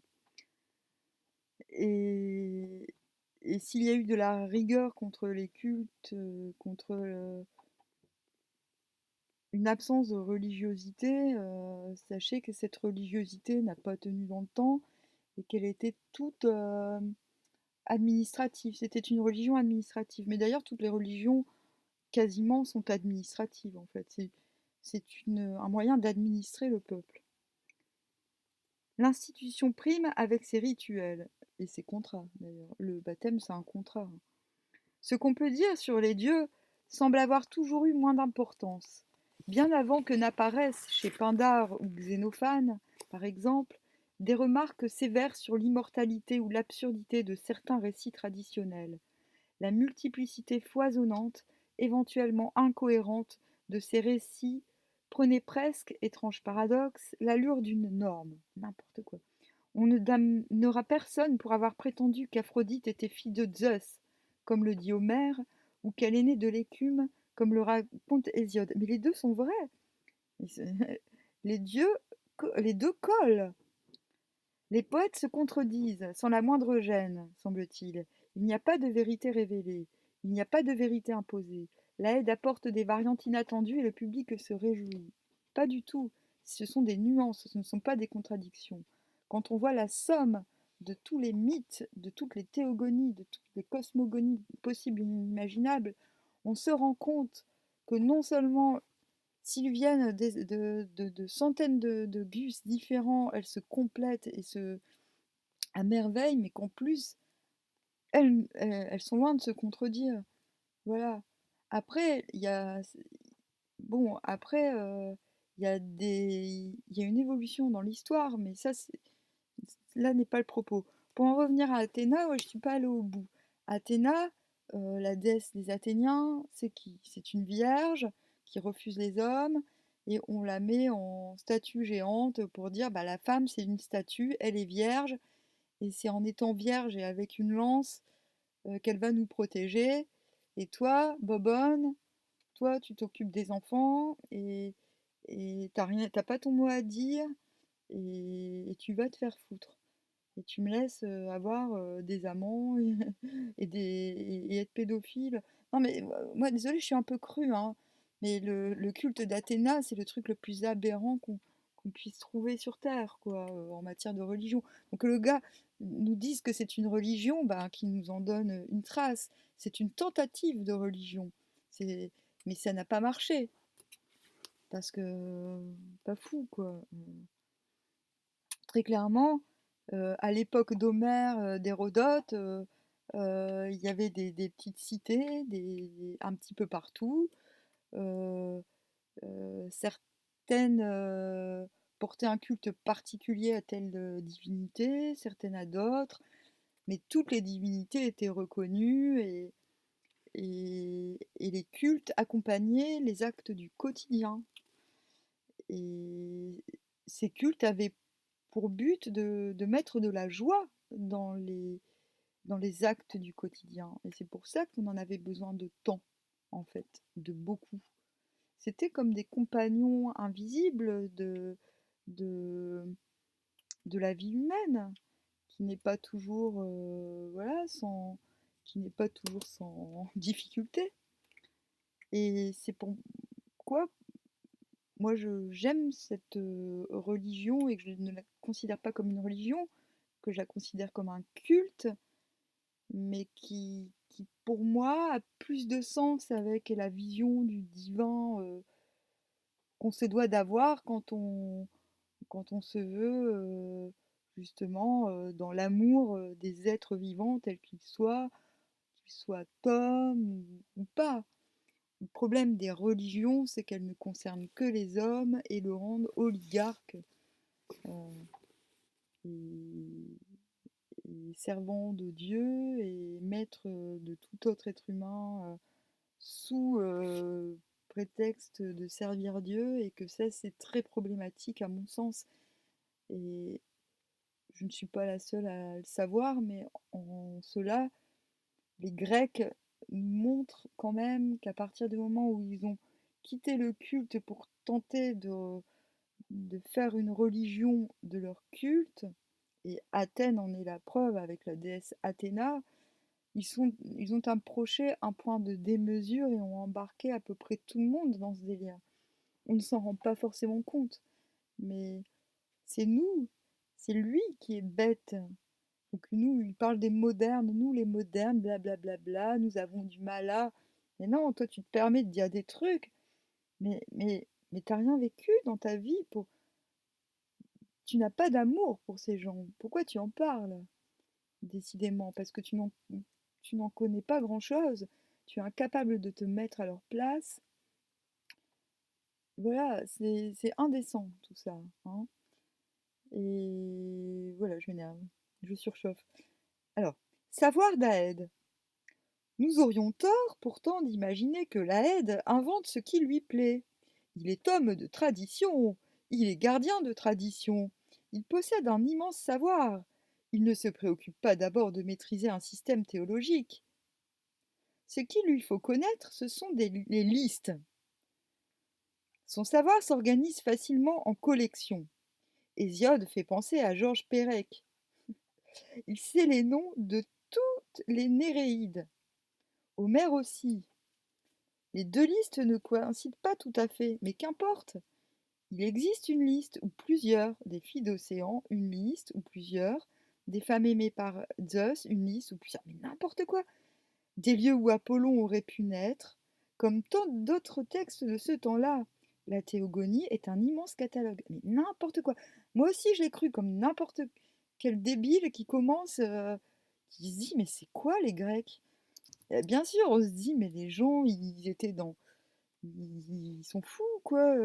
S1: et, et s'il y a eu de la rigueur contre les cultes, contre une absence de religiosité, sachez que cette religiosité n'a pas tenu dans le temps et qu'elle était toute administrative. C'était une religion administrative. Mais d'ailleurs, toutes les religions quasiment sont administratives en fait. C'est un moyen d'administrer le peuple. L'institution prime avec ses rituels et ses contrats d'ailleurs. Le baptême, c'est un contrat. Ce qu'on peut dire sur les dieux semble avoir toujours eu moins d'importance. Bien avant que n'apparaissent chez Pindare ou Xénophane, par exemple, des remarques sévères sur l'immortalité ou l'absurdité de certains récits traditionnels, la multiplicité foisonnante, éventuellement incohérente, de ces récits prenait presque, étrange paradoxe, l'allure d'une norme. N'importe quoi. On ne damnera personne pour avoir prétendu qu'Aphrodite était fille de Zeus, comme le dit Homère, ou qu'elle est née de l'écume, comme le raconte Hésiode. Mais les deux sont vrais. Les dieux, les deux collent. Les poètes se contredisent, sans la moindre gêne, semble-t-il. Il n'y a pas de vérité révélée, il n'y a pas de vérité imposée. La Haide apporte des variantes inattendues et le public se réjouit. Pas du tout. Ce sont des nuances, ce ne sont pas des contradictions. Quand on voit la somme de tous les mythes, de toutes les théogonies, de toutes les cosmogonies possibles et inimaginables, on se rend compte que non seulement s'ils viennent de centaines de gus différents, elles se complètent et se à merveille, mais qu'en plus, elles sont loin de se contredire. Voilà. Après, il y a bon, après, il y a une évolution dans l'histoire, mais ça, là n'est pas le propos. Pour en revenir à Athéna, ouais, je suis pas allée au bout. Athéna, la déesse des Athéniens, c'est qui? C'est une vierge qui refuse les hommes et on la met en statue géante pour dire bah, la femme c'est une statue, elle est vierge et c'est en étant vierge et avec une lance qu'elle va nous protéger. Et toi, Bobonne, toi tu t'occupes des enfants et t'as pas ton mot à dire et tu vas te faire foutre. Et tu me laisses avoir des amants et être pédophile. Non mais moi, désolée, je suis un peu crue, hein, mais le culte d'Athéna, c'est le truc le plus aberrant qu'on puisse trouver sur Terre, quoi, en matière de religion. Donc le gars nous dise que c'est une religion, bah, qui nous en donne une trace. C'est une tentative de religion. C'est... Mais ça n'a pas marché. Parce que... Pas fou, quoi. Très clairement, à l'époque d'Homère, d'Hérodote, il y avait des petites cités, un petit peu partout. Euh, Certaines portaient un culte particulier à telle divinité, certaines à d'autres, mais toutes les divinités étaient reconnues et les cultes accompagnaient les actes du quotidien. Et ces cultes avaient pour but de mettre de la joie dans les actes du quotidien. Et c'est pour ça qu'on en avait besoin de temps, en fait, de beaucoup. C'était comme des compagnons invisibles de, de la vie humaine, qui n'est pas toujours, voilà, qui n'est pas toujours sans difficulté. Et c'est pourquoi moi j'aime cette religion et que je ne la considère pas comme une religion, que je la considère comme un culte, mais qui pour moi a plus de sens avec la vision du divin qu'on se doit d'avoir quand on se veut justement dans l'amour des êtres vivants tels qu'ils soient hommes ou pas. Le problème des religions, c'est qu'elles ne concernent que les hommes et le rendent oligarque euh, et, et servant de Dieu et maître de tout autre être humain sous prétexte de servir Dieu, et que ça, c'est très problématique à mon sens. Et je ne suis pas la seule à le savoir, mais en cela, les Grecs montrent quand même qu'à partir du moment où ils ont quitté le culte pour tenter de faire une religion de leur culte, et Athènes en est la preuve avec la déesse Athéna, ils ont approché un point de démesure et ont embarqué à peu près tout le monde dans ce délire. On ne s'en rend pas forcément compte, mais c'est nous, c'est lui qui est bête. Donc nous, il parle des modernes, nous les modernes, blablabla, nous avons du mal à... Mais non, toi tu te permets de dire des trucs, mais t'as rien vécu dans ta vie pour... Tu n'as pas d'amour pour ces gens. Pourquoi tu en parles? Décidément, parce que tu n'en connais pas grand-chose. Tu es incapable de te mettre à leur place. Voilà, c'est indécent tout ça, hein. Et voilà, je m'énerve, je surchauffe. Alors, savoir d'Aède. Nous aurions tort pourtant d'imaginer que Laëde invente ce qui lui plaît. Il est homme de tradition, il est gardien de tradition, il possède un immense savoir. Il ne se préoccupe pas d'abord de maîtriser un système théologique. Ce qu'il lui faut connaître, ce sont les listes. Son savoir s'organise facilement en collections. Hésiode fait penser à Georges Perec. Il sait les noms de toutes les Néréides. Homère aussi. Les deux listes ne coïncident pas tout à fait, mais qu'importe. Il existe une liste ou plusieurs des filles d'Océan, une liste ou plusieurs des femmes aimées par Zeus, une liste ou plusieurs, mais n'importe quoi. Des lieux où Apollon aurait pu naître, comme tant d'autres textes de ce temps-là. La Théogonie est un immense catalogue, mais n'importe quoi. Moi aussi, je l'ai cru comme n'importe quel débile qui commence, qui se dit, mais c'est quoi les Grecs? Bien sûr, on se dit, mais les gens, ils étaient dans... Ils sont fous, quoi.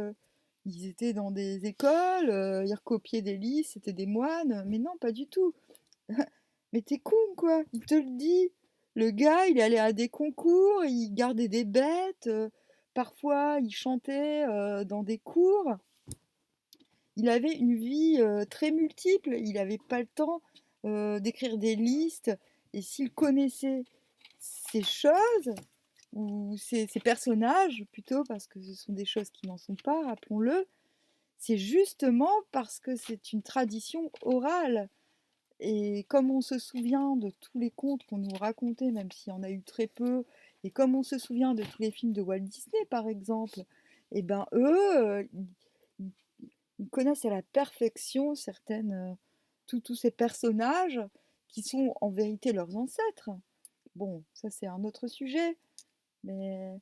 S1: Ils étaient dans des écoles, ils recopiaient des livres, c'était des moines. Mais non, pas du tout. Mais t'es con, quoi. Il te le dit. Le gars, il allait à des concours, il gardait des bêtes. Parfois, il chantait dans des cours. Il avait une vie très multiple. Il n'avait pas le temps d'écrire des listes. Et s'il connaissait ces choses, ou ces personnages, plutôt, parce que ce sont des choses qui n'en sont pas, rappelons-le, c'est justement parce que c'est une tradition orale. Et comme on se souvient de tous les contes qu'on nous racontait, même s'il y en a eu très peu, et comme on se souvient de tous les films de Walt Disney, par exemple, et ben eux, ils, ils connaissent à la perfection tous ces personnages qui sont en vérité leurs ancêtres. Bon, ça c'est un autre sujet, mais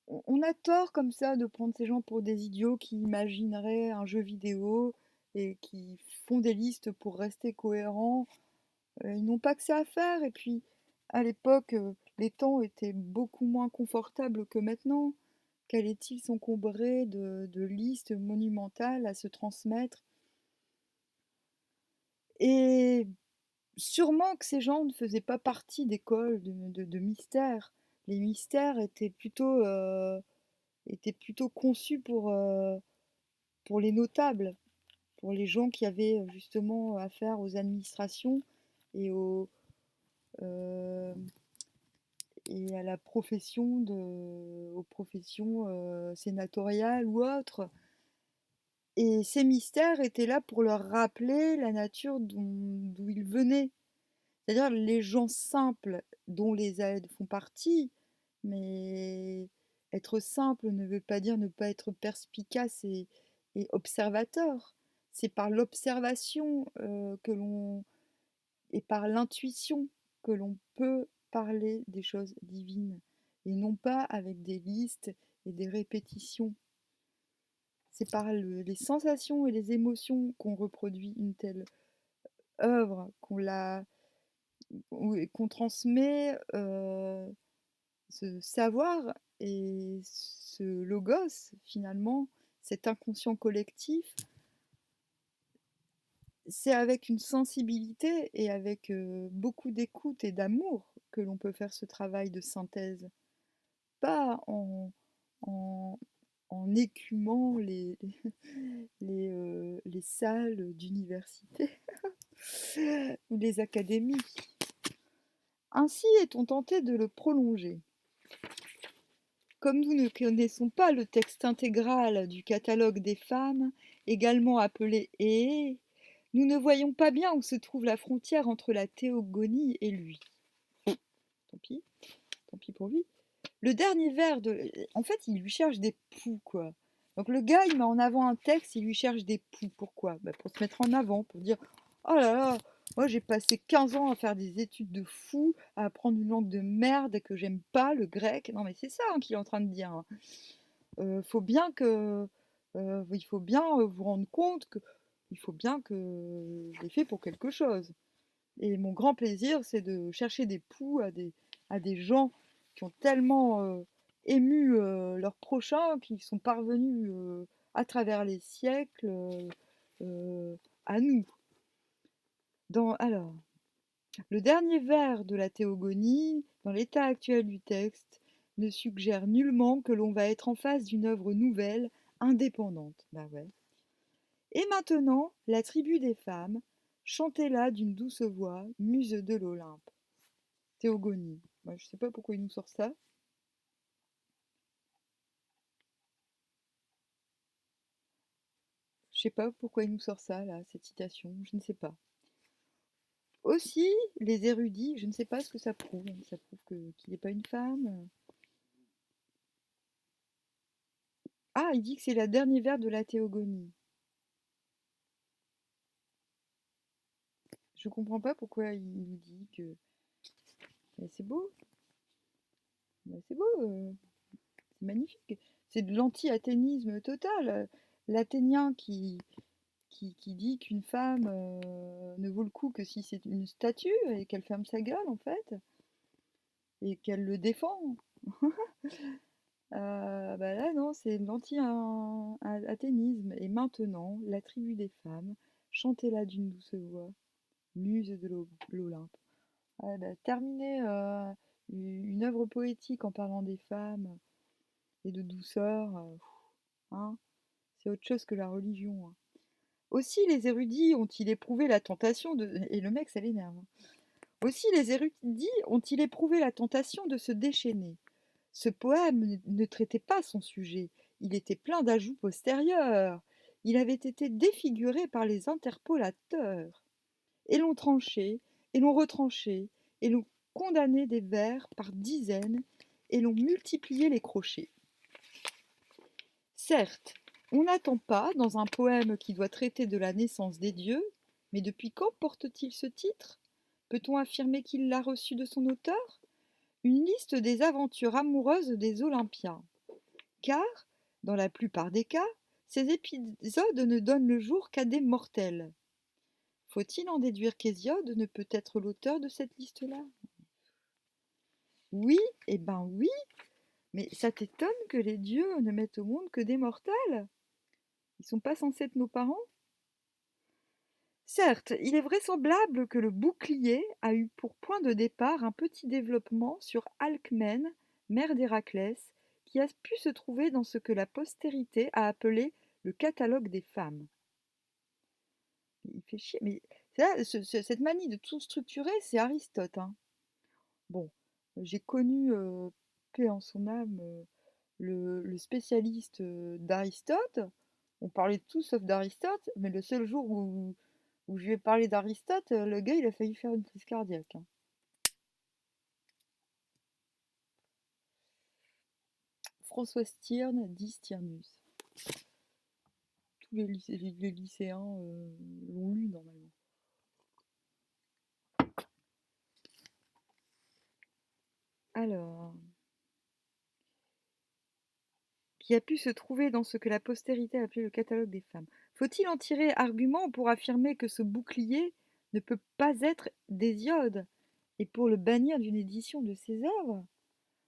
S1: on a tort comme ça de prendre ces gens pour des idiots qui imagineraient un jeu vidéo et qui font des listes pour rester cohérents. Ils n'ont pas que ça à faire. Et puis, à l'époque, les temps étaient beaucoup moins confortables que maintenant. Qu'allait-il s'encombrer de listes monumentales à se transmettre? Et sûrement que ces gens ne faisaient pas partie d'écoles de mystères. Les mystères étaient plutôt conçus pour les notables, pour les gens qui avaient justement affaire aux administrations et euh, et à la aux professions sénatoriales ou autres. Et ces mystères étaient là pour leur rappeler la nature d'où ils venaient. C'est-à-dire les gens simples dont les aides font partie, mais être simple ne veut pas dire ne pas être perspicace et observateur. C'est par l'observation et par l'intuition que l'on peut parler des choses divines, et non pas avec des listes et des répétitions. C'est par les sensations et les émotions qu'on reproduit une telle œuvre, qu'on transmet ce savoir et ce logos, finalement, cet inconscient collectif. C'est avec une sensibilité et avec beaucoup d'écoute et d'amour que l'on peut faire ce travail de synthèse, pas en, en écumant les salles d'université ou les académies. Ainsi est-on tenté de le prolonger. Comme nous ne connaissons pas le texte intégral du catalogue des femmes, également appelé Ee, nous ne voyons pas bien où se trouve la frontière entre la théogonie et lui. Tant pis pour lui. Le dernier vers En fait, il lui cherche des poux, quoi. Donc le gars, il met en avant un texte, il lui cherche des poux. Pourquoi? Pour se mettre en avant, pour dire oh là là, moi j'ai passé 15 ans à faire des études de fou, à apprendre une langue de merde que j'aime pas, le grec. Non mais c'est ça qu'il est en train de dire. Hein. Faut bien que, il faut bien vous rendre compte que il faut bien que je l'ai fait pour quelque chose. Et mon grand plaisir, c'est de chercher des poux à des gens qui ont tellement ému leurs prochains, qui sont parvenus à travers les siècles à nous. Alors, le dernier vers de la théogonie, dans l'état actuel du texte, ne suggère nullement que l'on va être en face d'une œuvre nouvelle, indépendante. Bah ouais. Et maintenant, la tribu des femmes, chantez là d'une douce voix, muse de l'Olympe. Théogonie. Moi, je sais pas pourquoi il nous sort ça. Je sais pas pourquoi il nous sort ça, là, cette citation. Je ne sais pas. Aussi, les érudits, je ne sais pas ce que ça prouve. Ça prouve qu'il n'est pas une femme. Ah, il dit que c'est la dernière vers de la théogonie. Je comprends pas pourquoi il nous dit que c'est beau. C'est beau. C'est magnifique. C'est de l'anti-athénisme total. L'athénien qui dit qu'une femme ne vaut le coup que si c'est une statue et qu'elle ferme sa gueule en fait et qu'elle le défend. Bah là non, c'est l'anti-athénisme. Et maintenant, la tribu des femmes, chantez-la d'une douce voix, muse de l'Olympe. Ah, bah, terminer une œuvre poétique en parlant des femmes et de douceur, hein, c'est autre chose que la religion. Hein. Aussi les érudits ont-ils éprouvé la tentation de... Et le mec, ça l'énerve. Hein. Aussi les érudits ont-ils éprouvé la tentation de se déchaîner. Ce poème ne traitait pas son sujet, il était plein d'ajouts postérieurs. Il avait été défiguré par les interpolateurs. Et l'on tranchait, et l'on retranchait, et l'on condamnait des vers par dizaines, et l'on multipliait les crochets. Certes, on n'attend pas, dans un poème qui doit traiter de la naissance des dieux, mais depuis quand porte-t-il ce titre? Peut-on affirmer qu'il l'a reçu de son auteur? Une liste des aventures amoureuses des Olympiens. Car, dans la plupart des cas, ces épisodes ne donnent le jour qu'à des mortels. Faut-il en déduire qu'Hésiode ne peut être l'auteur de cette liste-là? Oui, eh ben oui, mais ça t'étonne que les dieux ne mettent au monde que des mortels? Ils sont pas censés être nos parents? Certes, il est vraisemblable que le bouclier a eu pour point de départ un petit développement sur Alcmène, mère d'Héraclès, qui a pu se trouver dans ce que la postérité a appelé le catalogue des femmes. Il fait chier, mais là, cette manie de tout structurer, c'est Aristote, hein. Bon, j'ai connu, paix en son âme, le spécialiste d'Aristote. On parlait de tout sauf d'Aristote, mais le seul jour où je lui ai parlé d'Aristote, le gars, il a failli faire une crise cardiaque, hein. François Stirne, dit Stirnus. Tous les lycéens l'ont lu normalement. Alors, qui a pu se trouver dans ce que la postérité a appelé le catalogue des femmes. Faut-il en tirer argument pour affirmer que ce bouclier ne peut pas être d'Hésiode et pour le bannir d'une édition de ses œuvres?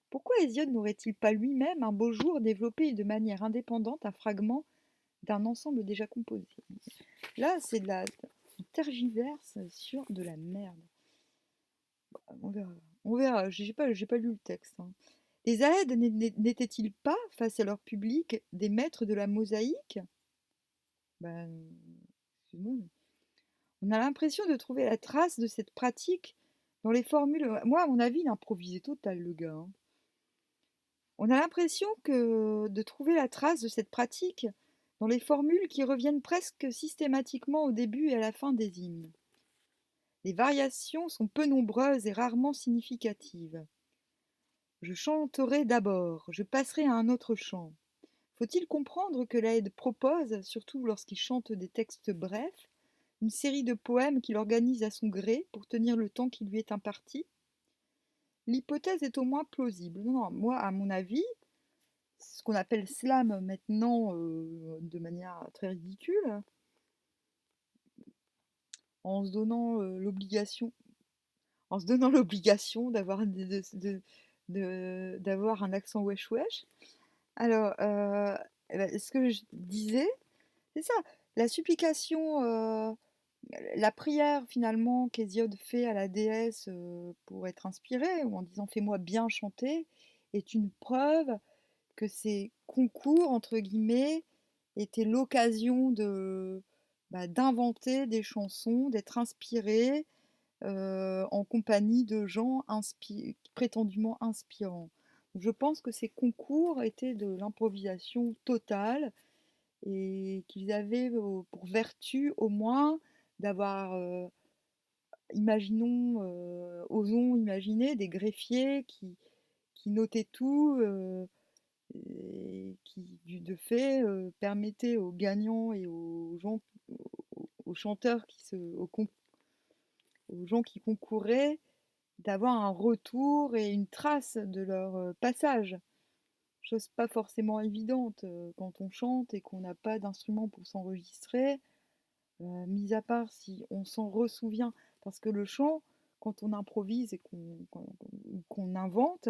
S1: Pourquoi Hésiode n'aurait-il pas lui-même un beau jour développé de manière indépendante un fragment d'un ensemble déjà composé? Là, c'est de la tergiverse sur de la merde. On verra. On verra. J'ai pas lu le texte, hein. Les Aèdes n'étaient-ils pas, face à leur public, des maîtres de la mosaïque? Ben, excuse-moi, mais on a l'impression de trouver la trace de cette pratique dans les formules. Moi, à mon avis, il improvisait total, le gars, hein. On a l'impression de trouver la trace de cette pratique dans les formules qui reviennent presque systématiquement au début et à la fin des hymnes. Les variations sont peu nombreuses et rarement significatives. Je chanterai d'abord, je passerai à un autre chant. Faut-il comprendre que l'Aède propose, surtout lorsqu'il chante des textes brefs, une série de poèmes qu'il organise à son gré pour tenir le temps qui lui est imparti? L'hypothèse est au moins plausible. Non, non, moi, à mon avis, ce qu'on appelle slam maintenant de manière très ridicule, en se donnant l'obligation, en se donnant l'obligation d'avoir un accent wesh wesh. Alors, eh ben, ce que je disais, c'est ça, la supplication, la prière finalement qu'Hésiode fait à la déesse pour être inspiré, ou en disant fais-moi bien chanter, est une preuve que ces concours, entre guillemets, étaient l'occasion d'inventer des chansons, d'être inspiré en compagnie de gens prétendument inspirants. Je pense que ces concours étaient de l'improvisation totale et qu'ils avaient pour vertu au moins d'avoir, osons imaginer des greffiers qui notaient tout et qui, de fait, permettaient aux gagnants et aux chanteurs aux gens qui concouraient d'avoir un retour et une trace de leur passage. Chose pas forcément évidente quand on chante et qu'on n'a pas d'instrument pour s'enregistrer, mis à part si on s'en ressouvient. Parce que le chant, quand on improvise et qu'on invente,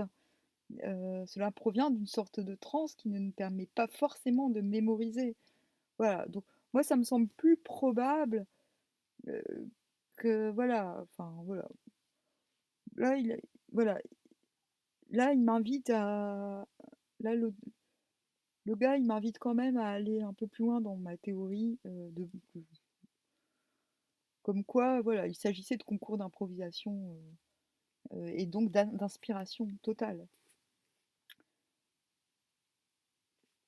S1: cela provient d'une sorte de transe qui ne nous permet pas forcément de mémoriser. Voilà, donc moi ça me semble plus probable euh, que voilà, enfin voilà. Là voilà, là il m'invite à là le gars il m'invite quand même à aller un peu plus loin dans ma théorie comme quoi voilà, il s'agissait de concours d'improvisation et donc d'inspiration totale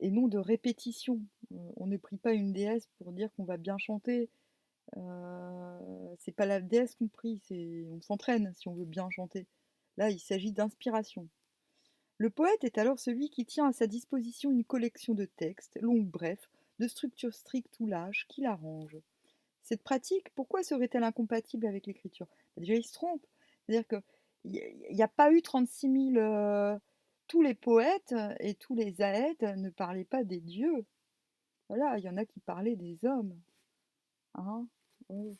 S1: et non de répétition. On ne prie pas une déesse pour dire qu'on va bien chanter. C'est pas la déesse qu'on prie, on s'entraîne si on veut bien chanter. Là, il s'agit d'inspiration. Le poète est alors celui qui tient à sa disposition une collection de textes, longs ou brefs, de structure stricte ou lâche, qu'il arrange. Cette pratique, pourquoi serait-elle incompatible avec l'écriture? Déjà, il se trompe. C'est-à-dire qu'il n'y a pas eu 36 000... tous les poètes et tous les aèdes ne parlaient pas des dieux. Voilà, il y en a qui parlaient des hommes, hein. Ouais.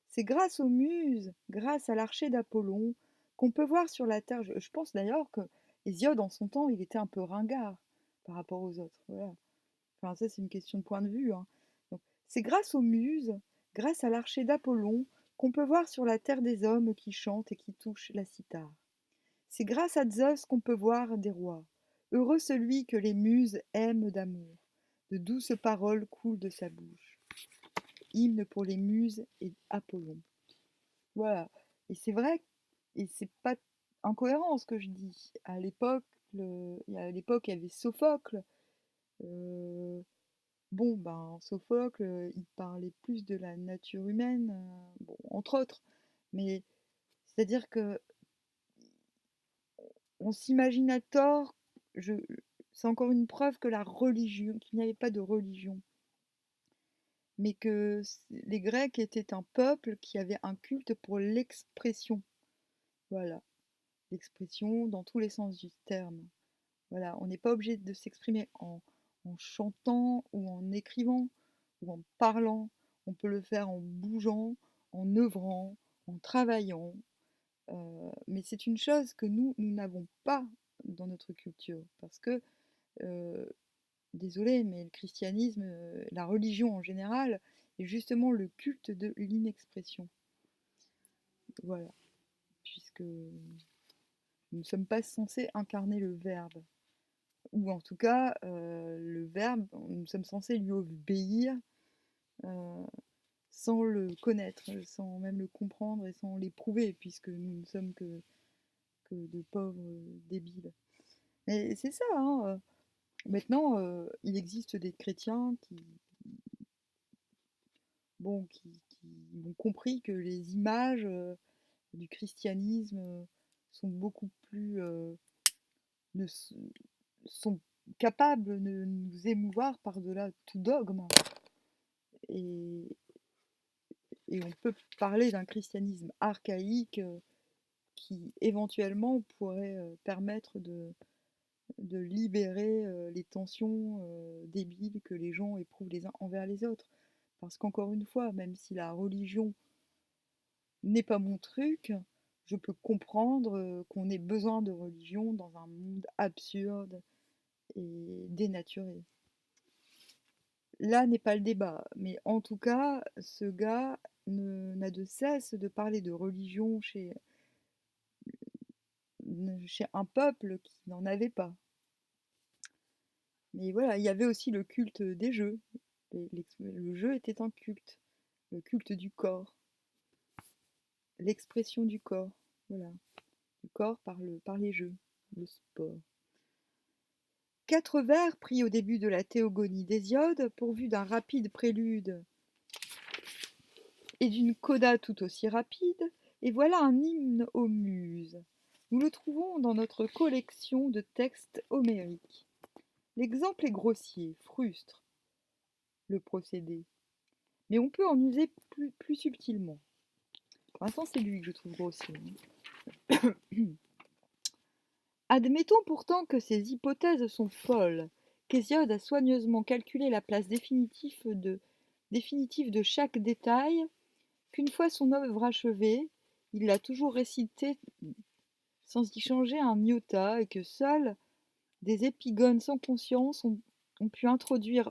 S1: C'est grâce aux muses, grâce à l'archer d'Apollon, qu'on peut voir sur la terre. Je pense d'ailleurs que Hésiode, en son temps, il était un peu ringard par rapport aux autres. Voilà. Enfin, ça, c'est une question de point de vue, hein. Donc, c'est grâce aux muses, grâce à l'archer d'Apollon qu'on peut voir sur la terre des hommes qui chantent et qui touchent la cithare. C'est grâce à Zeus qu'on peut voir des rois. Heureux celui que les muses aiment d'amour. De douces paroles coulent de sa bouche. Hymne pour les muses et Apollon. Voilà. Et c'est vrai, et c'est pas incohérent ce que je dis. À l'époque, il y avait Sophocle. Euh, bon, ben, Sophocle, il parlait plus de la nature humaine, bon, entre autres. Mais c'est-à-dire que on s'imagine à tort, je, c'est encore une preuve que la religion, qu'il n'y avait pas de religion, mais que les Grecs étaient un peuple qui avait un culte pour l'expression. Voilà, l'expression dans tous les sens du terme. Voilà, on n'est pas obligé de s'exprimer en chantant ou en écrivant ou en parlant. On peut le faire en bougeant, en œuvrant, en travaillant. Mais c'est une chose que nous n'avons pas dans notre culture. Parce que, euh, désolé, mais le christianisme, la religion en général, est justement le culte de l'inexpression. Voilà, puisque nous ne sommes pas censés incarner le verbe. Ou en tout cas, le verbe, nous sommes censés lui obéir euh, sans le connaître, sans même le comprendre et sans l'éprouver, puisque nous ne sommes que de pauvres débiles. Mais c'est ça, hein. Maintenant, il existe des chrétiens qui ont compris que les images du christianisme sont beaucoup plus ne s- sont capables de nous émouvoir par-delà tout dogme. Et, et on peut parler d'un christianisme archaïque qui éventuellement pourrait permettre de libérer les tensions débiles que les gens éprouvent les uns envers les autres. Parce qu'encore une fois, même si la religion n'est pas mon truc, je peux comprendre qu'on ait besoin de religion dans un monde absurde et dénaturé. Là n'est pas le débat, mais en tout cas, ce gars n'a de cesse de parler de religion chez un peuple qui n'en avait pas. Mais voilà, il y avait aussi le culte des jeux. Le jeu était un culte, le culte du corps, l'expression du corps, voilà, du corps par les jeux, le sport. 4 vers pris au début de la théogonie d'Hésiode, pourvus d'un rapide prélude et d'une coda tout aussi rapide, et voilà un hymne aux muses. Nous le trouvons dans notre collection de textes homériques. L'exemple est grossier, frustre, le procédé, mais on peut en user plus subtilement. Pour l'instant, c'est lui que je trouve grossier. Admettons pourtant que ces hypothèses sont folles, qu'Hésiode a soigneusement calculé la place définitive de chaque détail, qu'une fois son œuvre achevée, il l'a toujours récitée sans y changer un iota, et que seuls des épigones sans conscience ont pu introduire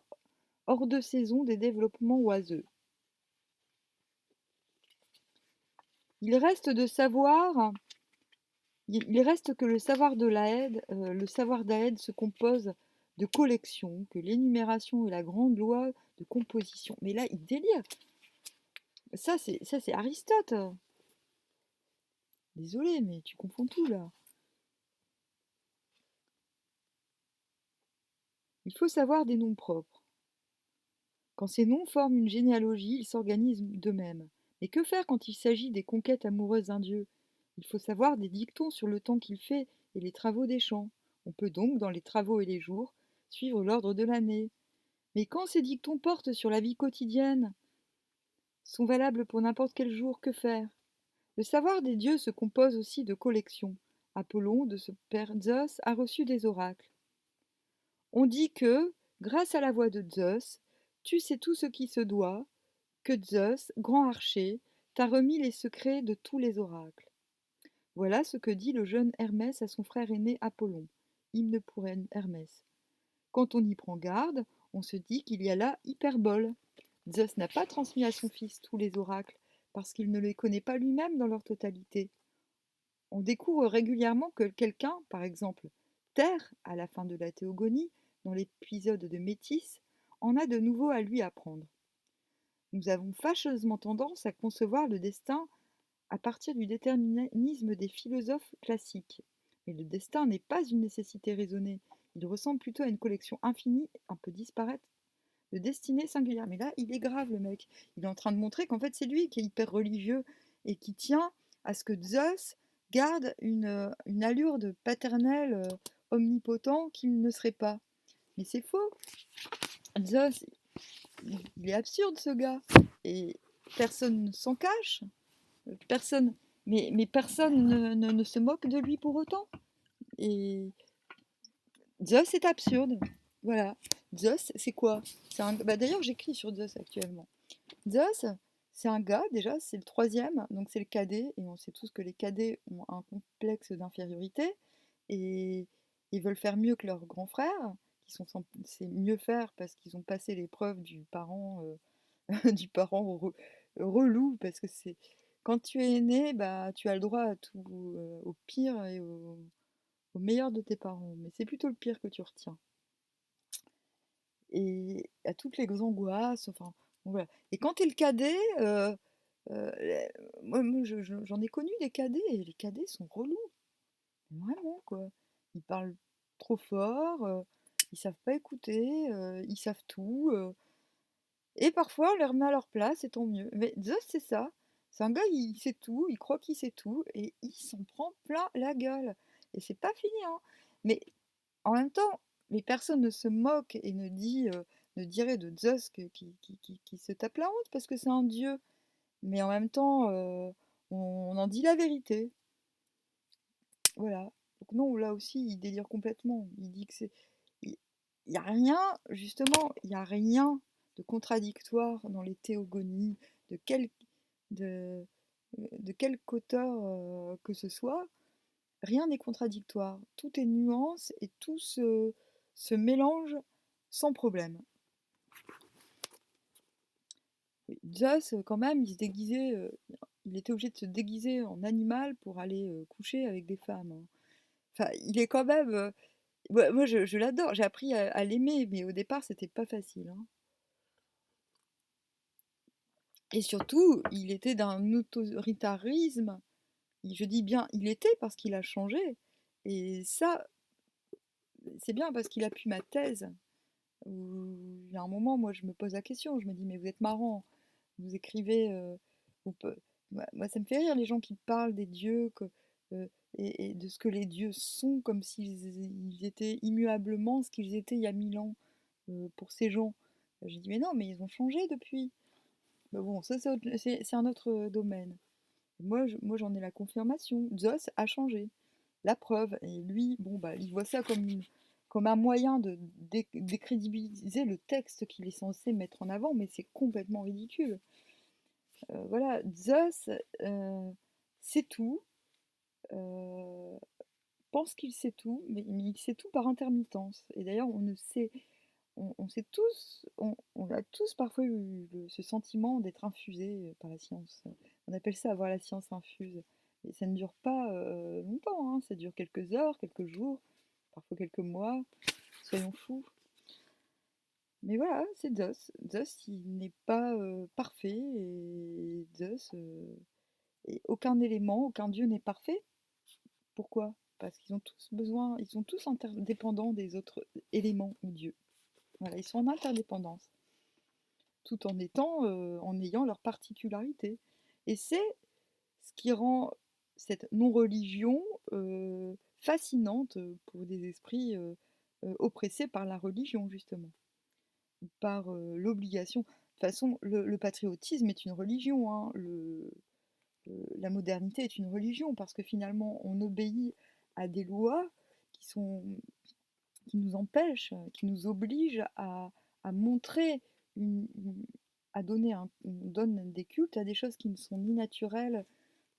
S1: hors de saison des développements oiseux. Il reste que le savoir d'Aède se compose de collections, que l'énumération est la grande loi de composition. Mais là, il délire. Ça, c'est Aristote. Désolé, mais tu confonds tout là. Il faut savoir des noms propres. Quand ces noms forment une généalogie, ils s'organisent d'eux-mêmes. Mais que faire quand il s'agit des conquêtes amoureuses d'un dieu? Il faut savoir des dictons sur le temps qu'il fait et les travaux des champs. On peut donc, dans les travaux et les jours, suivre l'ordre de l'année. Mais quand ces dictons portent sur la vie quotidienne, sont valables pour n'importe quel jour, que faire? Le savoir des dieux se compose aussi de collections. Apollon, de ce père Zeus, a reçu des oracles. On dit que, grâce à la voix de Zeus, tu sais tout ce qui se doit, que Zeus, grand archer, t'a remis les secrets de tous les oracles. Voilà ce que dit le jeune Hermès à son frère aîné Apollon. Hymne pour Hermès. Quand on y prend garde, on se dit qu'il y a là hyperbole. Zeus n'a pas transmis à son fils tous les oracles, parce qu'il ne les connaît pas lui-même dans leur totalité. On découvre régulièrement que quelqu'un, par exemple Terre, à la fin de la Théogonie, dans l'épisode de Métis, en a de nouveau à lui apprendre. Nous avons fâcheusement tendance à concevoir le destin à partir du déterminisme des philosophes classiques. Mais le destin n'est pas une nécessité raisonnée, il ressemble plutôt à une collection infinie, un peu disparate, de destinées singulières. Mais là, il est grave, le mec. Il est en train de montrer qu'en fait, c'est lui qui est hyper religieux et qui tient à ce que Zeus garde une allure de paternel omnipotent qu'il ne serait pas. Mais c'est faux. Zeus, il est absurde, ce gars. Et personne ne s'en cache. Personne, mais personne ne se moque de lui pour autant. Et Zeus est absurde. Voilà. Zeus, c'est quoi? D'ailleurs, j'écris sur Zeus actuellement. Zeus, c'est un gars, déjà, c'est le troisième, donc c'est le cadet, et on sait tous que les cadets ont un complexe d'infériorité, et ils veulent faire mieux que leurs grands frères, c'est mieux faire parce qu'ils ont passé l'épreuve du parent, du parent relou, parce que c'est quand tu es né, bah, tu as le droit à tout, au pire et au meilleur de tes parents, mais c'est plutôt le pire que tu retiens. Et à toutes les angoisses, enfin, bon, voilà. Et quand tu es le cadet, moi j'en ai connu des cadets, et les cadets sont relous, vraiment, quoi. Ils parlent trop fort, ils savent pas écouter, ils savent tout, et parfois on les remet à leur place, et tant mieux. Mais Zeus, c'est ça. C'est un gars, il sait tout, il croit qu'il sait tout, et il s'en prend plein la gueule. Et c'est pas fini, hein. Mais en même temps, les personnes ne se moquent et ne diraient de Zeus qui se tape la honte parce que c'est un dieu. Mais en même temps, on en dit la vérité. Voilà. Donc non, là aussi, il délire complètement. Il dit que c'est... Il n'y a rien, justement, il n'y a rien de contradictoire dans les théogonies, de quel, de, de quelque auteur que ce soit. Rien n'est contradictoire, tout est nuance et tout se mélange sans problème. Zeus, quand même, il était obligé de se déguiser en animal pour aller coucher avec des femmes, hein. Enfin, il est quand même. Moi, je l'adore, j'ai appris à l'aimer, mais au départ, c'était pas facile, hein. Et surtout, il était d'un autoritarisme. Je dis bien il était parce qu'il a changé. Et ça, c'est bien parce qu'il appuie ma thèse. Où il y a un moment, moi, je me pose la question, je me dis, mais vous êtes marrant, vous écrivez, moi, ça me fait rire les gens qui parlent des dieux euh, et de ce que les dieux sont, comme s'ils étaient immuablement ce qu'ils étaient il y a 1000 ans pour ces gens. J'ai dit, mais non, mais ils ont changé depuis. Mais bon, ça, c'est un autre domaine. Moi, j'en ai la confirmation. Zeus a changé. La preuve. Et lui, bon, bah, il voit ça comme un moyen de décrédibiliser le texte qu'il est censé mettre en avant, mais c'est complètement ridicule. Voilà, Zeus sait tout, euh, pense qu'il sait tout, mais il sait tout par intermittence. Et d'ailleurs, on sait tous, on a tous parfois eu ce sentiment d'être infusé par la science. On appelle ça avoir la science infuse. Et ça ne dure pas longtemps, hein. Ça dure quelques heures, quelques jours, parfois quelques mois. Soyons fous. Mais voilà, c'est Zeus. Zeus, il n'est pas parfait. Et Zeus, et aucun élément, aucun dieu n'est parfait. Pourquoi? Parce qu'ils ont tous besoin, ils sont tous interdépendants des autres éléments ou dieux. Voilà, ils sont en interdépendance, tout en ayant leur particularité. Et c'est ce qui rend cette non-religion fascinante pour des esprits oppressés par la religion, justement, par l'obligation. De toute façon, le patriotisme est une religion, hein. La modernité est une religion, parce que finalement, on obéit à des lois qui sont qui nous empêche, qui nous oblige à montrer, à donner on donne des cultes à des choses qui ne sont ni naturelles,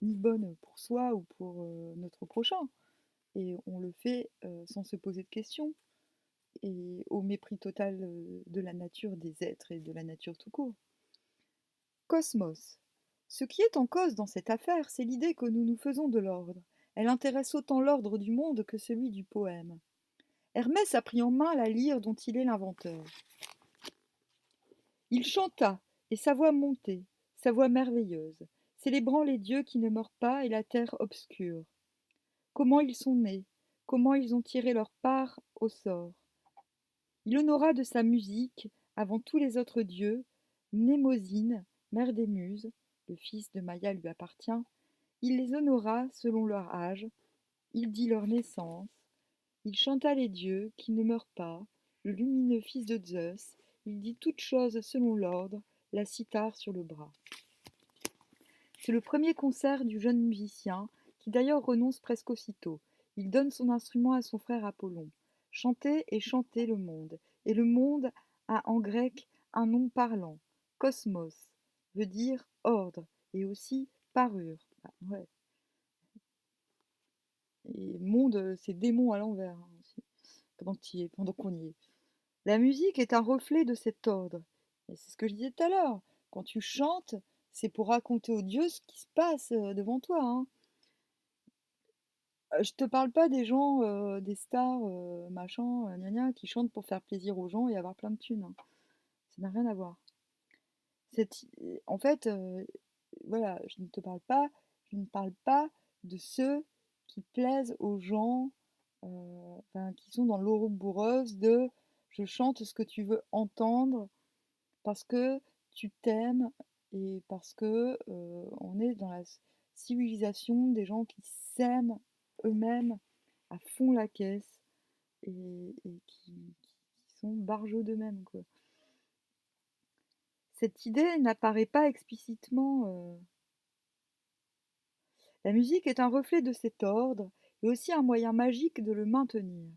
S1: ni bonnes pour soi ou pour notre prochain. Et on le fait sans se poser de questions, et au mépris total de la nature des êtres et de la nature tout court. Cosmos. Ce qui est en cause dans cette affaire, c'est l'idée que nous nous faisons de l'ordre. Elle intéresse autant l'ordre du monde que celui du poème. Hermès a pris en main la lyre dont il est l'inventeur. Il chanta, et sa voix montait, sa voix merveilleuse, célébrant les dieux qui ne meurent pas et la terre obscure. Comment ils sont nés, comment ils ont tiré leur part au sort. Il honora de sa musique, avant tous les autres dieux, Mnémosyne, mère des muses, le fils de Maïa lui appartient, il les honora selon leur âge, il dit leur naissance, il chanta les dieux qui ne meurent pas, le lumineux fils de Zeus, il dit toutes choses selon l'ordre, la cithare sur le bras. C'est le premier concert du jeune musicien, qui d'ailleurs renonce presque aussitôt. Il donne son instrument à son frère Apollon. Chanter et chanter le monde. Et le monde a en grec un nom parlant. Cosmos veut dire ordre et aussi parure. Ah, ouais. Et monde, c'est démon à l'envers hein, aussi, pendant qu'on y est. La musique est un reflet de cet ordre. Et c'est ce que je disais tout à l'heure. Quand tu chantes, c'est pour raconter aux dieux ce qui se passe devant toi. Hein. Je te parle pas des gens, des stars, machin, gna gna, qui chantent pour faire plaisir aux gens et avoir plein de thunes. Hein. Ça n'a rien à voir. En fait, voilà, je ne parle pas de ceux qui plaisent aux gens, enfin, qui sont dans l'ouroboros de je chante ce que tu veux entendre parce que tu t'aimes et parce que on est dans la civilisation des gens qui s'aiment eux-mêmes à fond la caisse et qui sont barjots d'eux-mêmes, quoi. Cette idée n'apparaît pas explicitement. La musique est un reflet de cet ordre et aussi un moyen magique de le maintenir.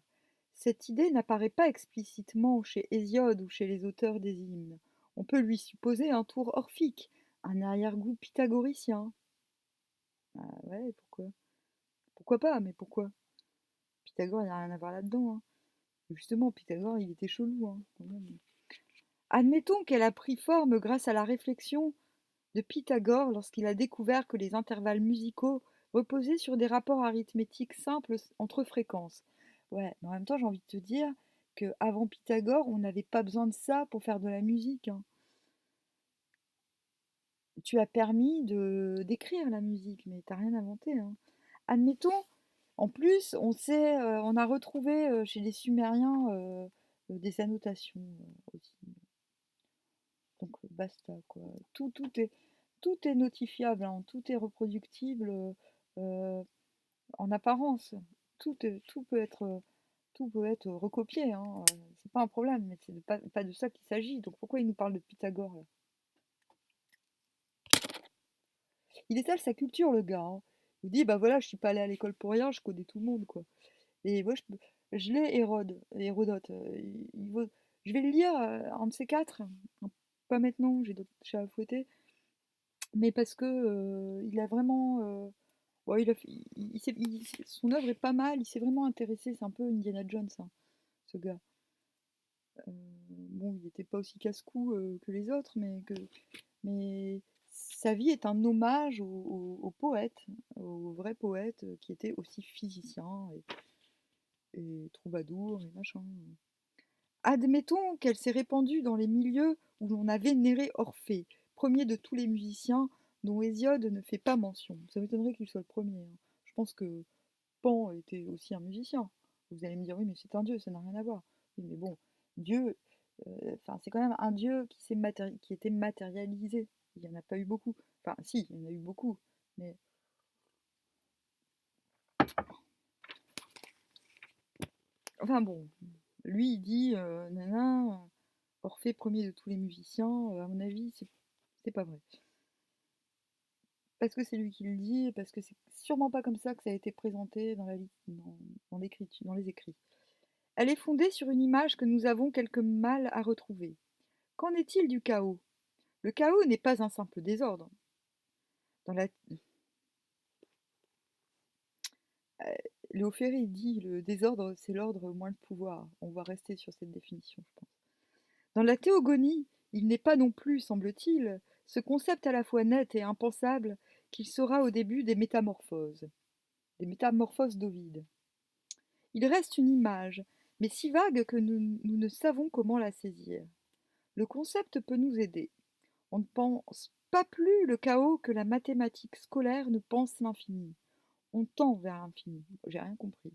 S1: Cette idée n'apparaît pas explicitement chez Hésiode ou chez les auteurs des hymnes. On peut lui supposer un tour orphique, un arrière-goût pythagoricien. Ah ouais, pourquoi? Pourquoi pas, mais pourquoi? Pythagore, il n'y a rien à voir là-dedans. Hein. Justement, Pythagore, il était chelou. Hein, quand même. Admettons qu'elle a pris forme grâce à la réflexion de Pythagore lorsqu'il a découvert que les intervalles musicaux reposaient sur des rapports arithmétiques simples entre fréquences. Ouais, mais en même temps, j'ai envie de te dire qu'avant Pythagore, on n'avait pas besoin de ça pour faire de la musique. Hein. Tu as permis d'écrire la musique, mais t'as rien inventé. Hein. Admettons, en plus, on a retrouvé chez les Sumériens des annotations aussi. Donc basta quoi. Tout est notifiable, hein, tout est reproductible euh, en apparence. Tout peut être recopié. Hein, c'est pas un problème, mais c'est pas de ça qu'il s'agit. Donc pourquoi il nous parle de Pythagore là? Il étale sa culture le gars. Hein. Il dit bah voilà, je suis pas allé à l'école pour rien, je connais tout le monde quoi. Et moi je l'ai Hérodote. Je vais le lire un de ces quatre. Pas maintenant, j'ai d'autres chats à fouetter. Mais parce que il a vraiment, ouais, son œuvre est pas mal. Il s'est vraiment intéressé. C'est un peu Indiana Jones, hein, ce gars. Bon, il n'était pas aussi casse-cou que les autres, mais sa vie est un hommage au poète, au vrai poète qui était aussi physicien et troubadour et machin. Admettons qu'elle s'est répandue dans les milieux où l'on a vénéré Orphée, premier de tous les musiciens dont Hésiode ne fait pas mention. Ça m'étonnerait qu'il soit le premier. Hein. Je pense que Pan était aussi un musicien. Vous allez me dire, oui, mais c'est un dieu, ça n'a rien à voir. Oui, mais bon, Dieu, c'est quand même un dieu qui était matérialisé. Il n'y en a pas eu beaucoup. Enfin, si, il y en a eu beaucoup. Mais, enfin bon, lui, il dit, nana, Orphée, premier de tous les musiciens, à mon avis, c'est pas vrai. Parce que c'est lui qui le dit, et parce que c'est sûrement pas comme ça que ça a été présenté dans les écrits. Elle est fondée sur une image que nous avons quelque mal à retrouver. Qu'en est-il du chaos? Le chaos n'est pas un simple désordre. Dans la... Léo Ferré dit le désordre, c'est l'ordre moins le pouvoir. On va rester sur cette définition, je pense. Dans la théogonie, il n'est pas non plus, semble-t-il, ce concept à la fois net et impensable qu'il sera au début des métamorphoses d'Ovide. Il reste une image, mais si vague que nous ne savons comment la saisir. Le concept peut nous aider. On ne pense pas plus le chaos que la mathématique scolaire ne pense l'infini. On tend vers l'infini. J'ai rien compris.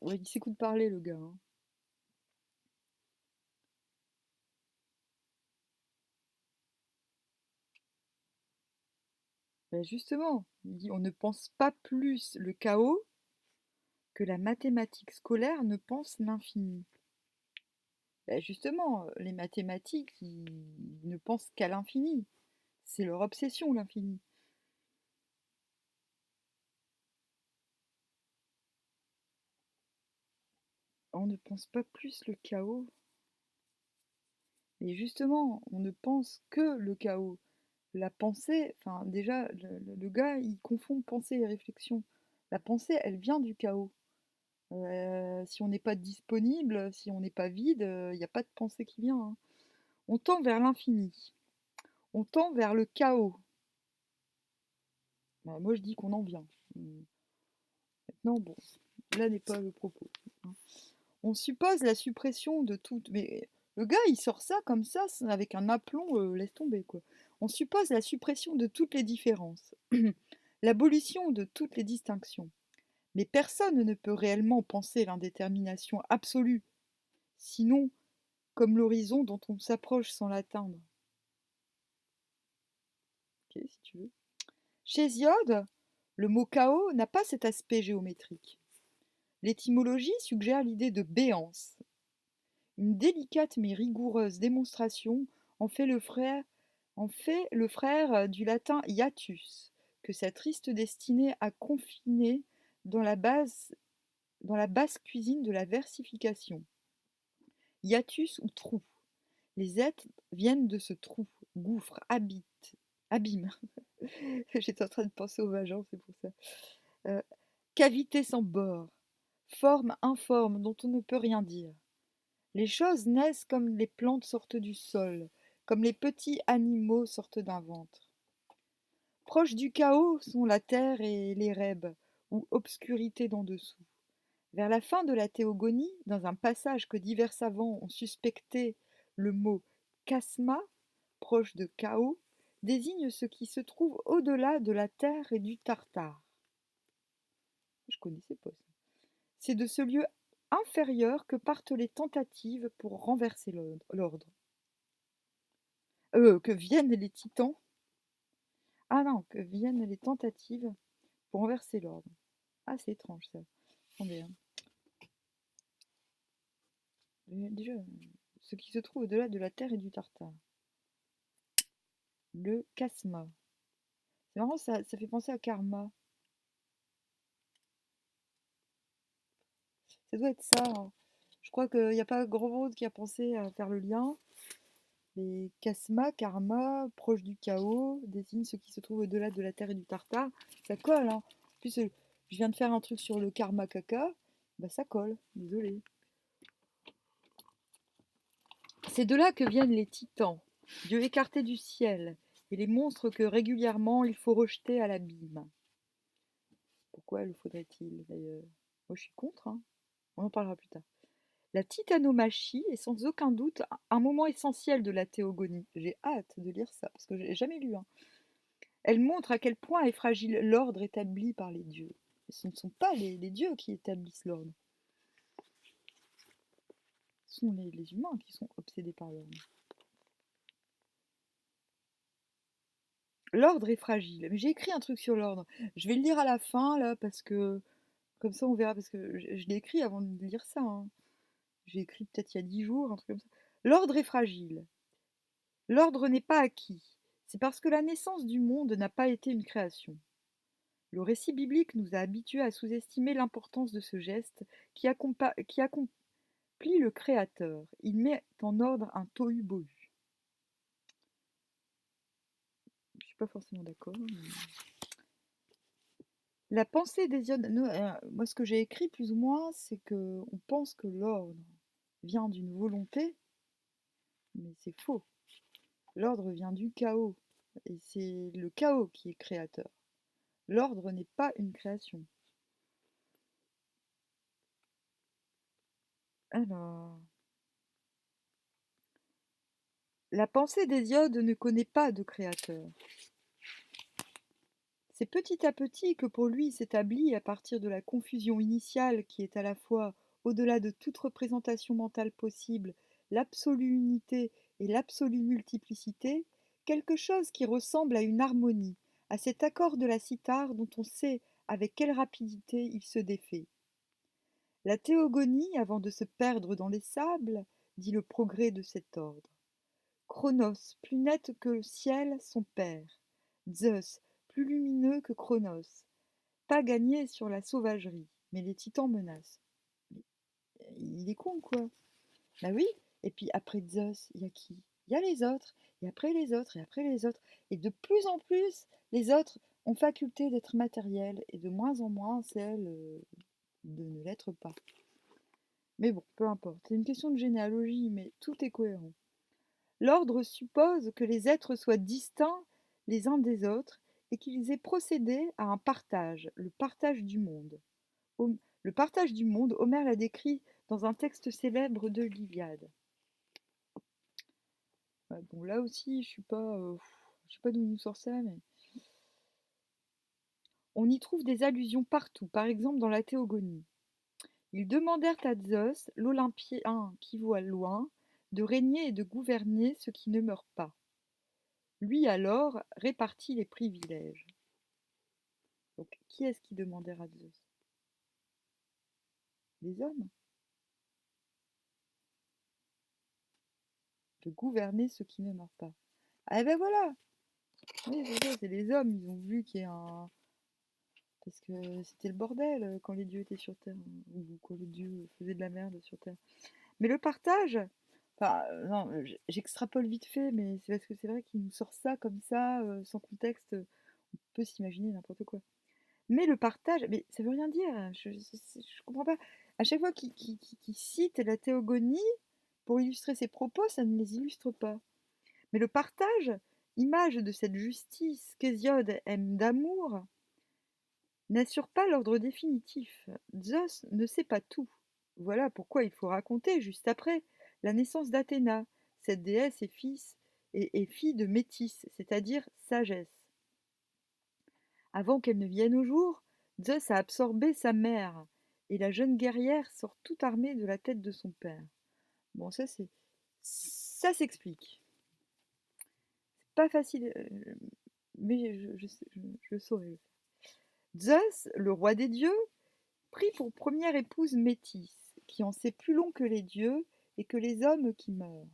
S1: Ouais, il s'écoute parler, le gars. Hein. Ben justement, il dit on ne pense pas plus le chaos que la mathématique scolaire ne pense l'infini. Ben justement, les mathématiques, ils ne pensent qu'à l'infini. C'est leur obsession, l'infini. On ne pense pas plus le chaos. Et justement, on ne pense que le chaos. La pensée, enfin déjà, le gars, il confond pensée et réflexion. La pensée, elle vient du chaos. Si on n'est pas disponible, si on n'est pas vide, il n'y a pas de pensée qui vient. Hein. On tend vers l'infini. On tend vers le chaos. Bah, moi, je dis qu'on en vient. Maintenant, bon, là n'est pas le propos. Hein. On suppose la suppression de toute. Mais le gars, il sort ça comme ça, avec un aplomb, laisse tomber, quoi. On suppose la suppression de toutes les différences, l'abolition de toutes les distinctions. Mais personne ne peut réellement penser l'indétermination absolue, sinon comme l'horizon dont on s'approche sans l'atteindre. Ok, si tu veux. Chez Hésiode, le mot chaos n'a pas cet aspect géométrique. L'étymologie suggère l'idée de béance. Une délicate mais rigoureuse démonstration en fait le frère du latin hiatus, que sa triste destinée a confiné dans dans la basse cuisine de la versification. Hiatus ou trou. Les êtres viennent de ce trou, gouffre, abîme. J'étais en train de penser au vagin, c'est pour ça. Euh, Cavité sans bord, forme informe dont on ne peut rien dire. Les choses naissent comme les plantes sortent du sol, comme les petits animaux sortent d'un ventre. Proches du chaos sont la terre et l'érèbe, ou obscurité d'en dessous. Vers la fin de la théogonie, dans un passage que divers savants ont suspecté, le mot kasma, proche de chaos, désigne ce qui se trouve au-delà de la terre et du tartare. Je connaissais pas ça. C'est de ce lieu inférieur que partent les tentatives pour renverser l'ordre. Que viennent les titans. Ah non, que viennent les tentatives pour renverser l'ordre. Ah, c'est étrange ça. Attendez. Hein. Déjà, ce qui se trouve au-delà de la terre et du tartare. Le kasma. C'est marrant, ça fait penser à karma. Ça doit être ça. Hein. Je crois qu'il n'y a pas grand monde qui a pensé à faire le lien. Les kasma, karma, proche du chaos, désignent ce qui se trouve au-delà de la terre et du tartare. Ça colle, hein. En plus, je viens de faire un truc sur le karma caca. Bah ça colle, désolé. C'est de là que viennent les titans, dieux écartés du ciel, et les monstres que régulièrement il faut rejeter à l'abîme. Pourquoi le faudrait-il d'ailleurs? Moi je suis contre, hein. On en parlera plus tard. La titanomachie est sans aucun doute un moment essentiel de la théogonie. J'ai hâte de lire ça, parce que je n'ai jamais lu. Hein. Elle montre à quel point est fragile l'ordre établi par les dieux. Ce ne sont pas les dieux qui établissent l'ordre. Ce sont les humains qui sont obsédés par l'ordre. L'ordre est fragile. Mais j'ai écrit un truc sur l'ordre. Je vais le lire à la fin, là, parce que... Comme ça, on verra, parce que je l'ai écrit avant de lire ça. Hein. J'ai écrit peut-être il y a 10 jours, un truc comme ça. L'ordre est fragile. L'ordre n'est pas acquis. C'est parce que la naissance du monde n'a pas été une création. Le récit biblique nous a habitués à sous-estimer l'importance de ce geste qui accomplit le Créateur. Il met en ordre un tohu-bohu. Je ne suis pas forcément d'accord. Mais... La pensée d'Hésiode, moi ce que j'ai écrit plus ou moins, c'est que on pense que l'ordre vient d'une volonté, mais c'est faux. L'ordre vient du chaos, et c'est le chaos qui est créateur. L'ordre n'est pas une création. Alors, la pensée d'Hésiode ne connaît pas de créateur. C'est petit à petit que pour lui s'établit, à partir de la confusion initiale qui est à la fois, au-delà de toute représentation mentale possible, l'absolue unité et l'absolue multiplicité, quelque chose qui ressemble à une harmonie, à cet accord de la cithare dont on sait avec quelle rapidité il se défait. La théogonie, avant de se perdre dans les sables, dit le progrès de cet ordre. Cronos, plus net que le ciel, son père. Zeus, plus lumineux que Cronos. Pas gagné sur la sauvagerie, mais les titans menacent. Mais il est con, quoi. Bah oui, et puis après Zeus, il y a qui? Il y a les autres, et après les autres, et après les autres. Et de plus en plus, les autres ont faculté d'être matériels, et de moins en moins celles de ne l'être pas. Mais bon, peu importe. C'est une question de généalogie, mais tout est cohérent. L'ordre suppose que les êtres soient distincts les uns des autres et qu'ils aient procédé à un partage, le partage du monde. Le partage du monde, Homère l'a décrit dans un texte célèbre de l'Iliade. Bon, là aussi, je sais pas d'où il nous sort ça, mais on y trouve des allusions partout, par exemple dans la Théogonie. Ils demandèrent à Zeus, l'Olympien qui voit loin, de régner et de gouverner ce qui ne meurt pas. Lui alors répartit les privilèges. Donc, qui est-ce qui demandait à Zeus? Les hommes. De gouverner ceux qui ne meurent pas. Ah ben voilà. Oui, c'est ça, c'est les hommes. Ils ont vu qu'il y a un... Parce que c'était le bordel quand les dieux étaient sur Terre. Ou quand les dieux faisaient de la merde sur Terre. Mais le partage... Enfin, non, j'extrapole vite fait, mais c'est parce que c'est vrai qu'il nous sort ça comme ça, sans contexte. On peut s'imaginer n'importe quoi. Mais le partage, mais ça veut rien dire. Je comprends pas. À chaque fois qu'il cite la théogonie pour illustrer ses propos, ça ne les illustre pas. Mais le partage, image de cette justice qu'Hésiode aime d'amour, n'assure pas l'ordre définitif. Zeus ne sait pas tout. Voilà pourquoi il faut raconter, juste après, la naissance d'Athéna. Cette déesse est fille de Métis, c'est-à-dire sagesse. Avant qu'elle ne vienne au jour, Zeus a absorbé sa mère, et la jeune guerrière sort tout armée de la tête de son père. Bon, ça s'explique. C'est pas facile, mais je saurais le faire. Zeus, le roi des dieux, prit pour première épouse Métis, qui en sait plus long que les dieux et que les hommes qui meurent.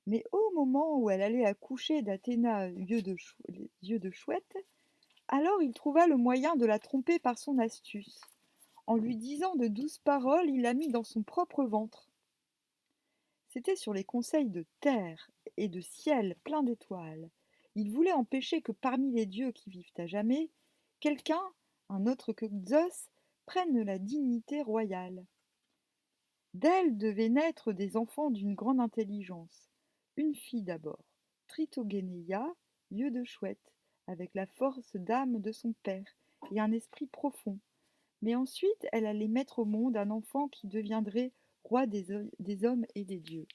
S1: Mais au moment où elle allait accoucher d'Athéna, dieu de chouette, alors il trouva le moyen de la tromper par son astuce. En lui disant de douces paroles, il la mit dans son propre ventre. C'était sur les conseils de terre et de ciel plein d'étoiles. Il voulait empêcher que parmi les dieux qui vivent à jamais, quelqu'un, un autre que Zeus, prenne la dignité royale. D'elle devaient naître des enfants d'une grande intelligence. Une fille d'abord, Tritogénéia, lieu de chouette, avec la force d'âme de son père et un esprit profond. Mais ensuite, elle allait mettre au monde un enfant qui deviendrait roi des hommes et des dieux.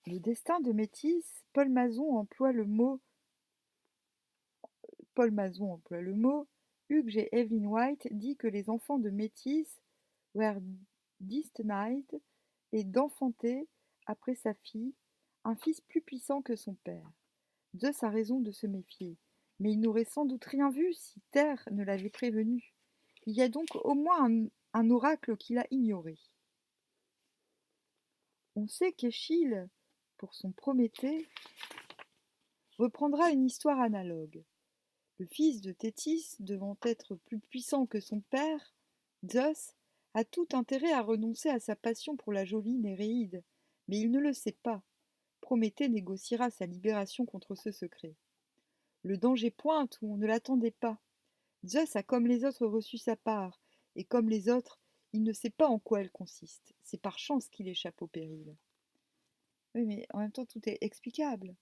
S1: Le destin de Métis, Paul Mazon emploie le mot, Hughes et Evelyn White dit que les enfants de Métis were destined et d'enfanter, après sa fille, un fils plus puissant que son père. Zeus a raison de se méfier, mais il n'aurait sans doute rien vu si Terre ne l'avait prévenu. Il y a donc au moins un oracle qu'il a ignoré. On sait qu'Échille, pour son Prométhée, reprendra une histoire analogue. Le fils de Thétis, devant être plus puissant que son père, Zeus, a tout intérêt à renoncer à sa passion pour la jolie Néréide, mais il ne le sait pas. Prométhée négociera sa libération contre ce secret. Le danger pointe où on ne l'attendait pas. Zeus a comme les autres reçu sa part, et comme les autres, il ne sait pas en quoi elle consiste. C'est par chance qu'il échappe au péril. Oui, mais en même temps, tout est explicable.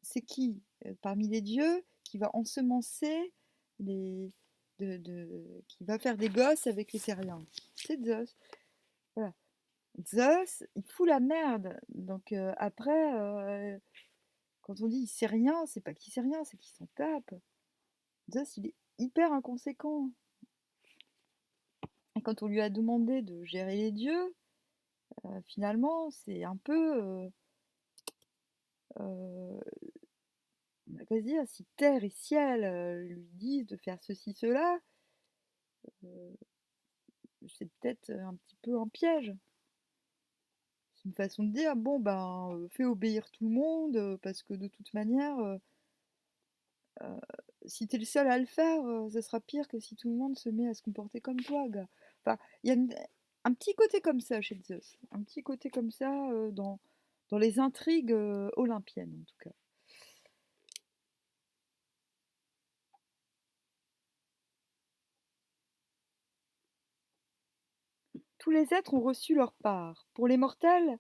S1: C'est qui, parmi les dieux, qui va ensemencer les... qui va faire des gosses avec les Sériens? C'est Zeus. Voilà. Zeus, il fout la merde. Donc après, quand on dit il sait rien, c'est pas qu'il sait rien, c'est qu'il s'en tape. Zeus, il est hyper inconséquent. Et quand on lui a demandé de gérer les dieux, finalement, c'est un peu... on va pas se dire, si terre et ciel lui disent de faire ceci, cela, euh, c'est peut-être un petit peu un piège. C'est une façon de dire, bon, ben, fais obéir tout le monde, parce que de toute manière, euh, si t'es le seul à le faire, ça sera pire que si tout le monde se met à se comporter comme toi, gars. Enfin, il y a un petit côté comme ça chez Zeus. Un petit côté comme ça dans les intrigues olympiennes, en tout cas. Tous les êtres ont reçu leur part. Pour les mortels,